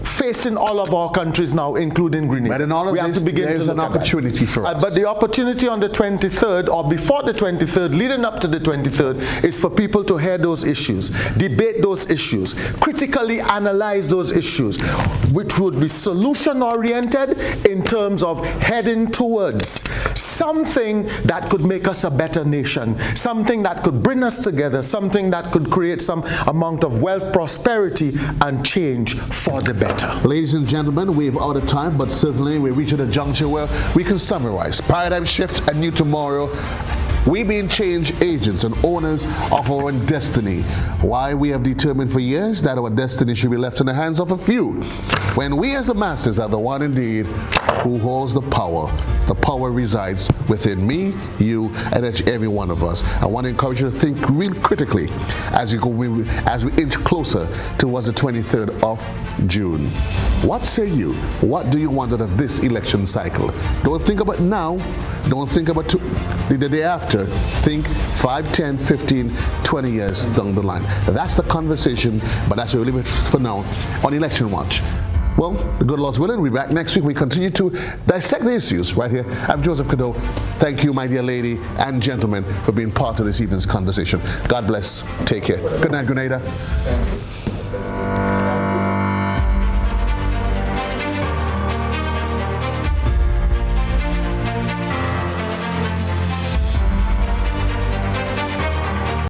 facing all of our countries now, including Grenada. But in all of we have to begin there's to an opportunity for us. But the opportunity on the 23rd, or before the 23rd, leading up to the 23rd, is for people to hear those issues, debate those issues, critically analyze those issues, which would be solution-oriented in terms of heading towards something that could make us a better nation, something that could bring us together, something that could create some amount of wealth, prosperity, and change for the better. Ladies and gentlemen, we've out of time, but certainly we're reaching a juncture where we can summarize. Paradigm shift, a new tomorrow. We being change agents and owners of our own destiny. Why we have determined for years that our destiny should be left in the hands of a few. When we as the masses are the one indeed who holds the power. The power resides within me, you, and every one of us. I want to encourage you to think real critically as we inch closer towards the 23rd of June. What say you? What do you want out of this election cycle? Don't think about now. Don't think about the day after. Think 5, 10, 15, 20 years down the line. That's the conversation, but that's where we leave it for now on Election Watch. Well, the good Lord's willing, we'll be back next week. We continue to dissect the issues right here. I'm Joseph Cadore. Thank you, my dear lady and gentlemen, for being part of this evening's conversation. God bless. Take care. Good night, Grenada.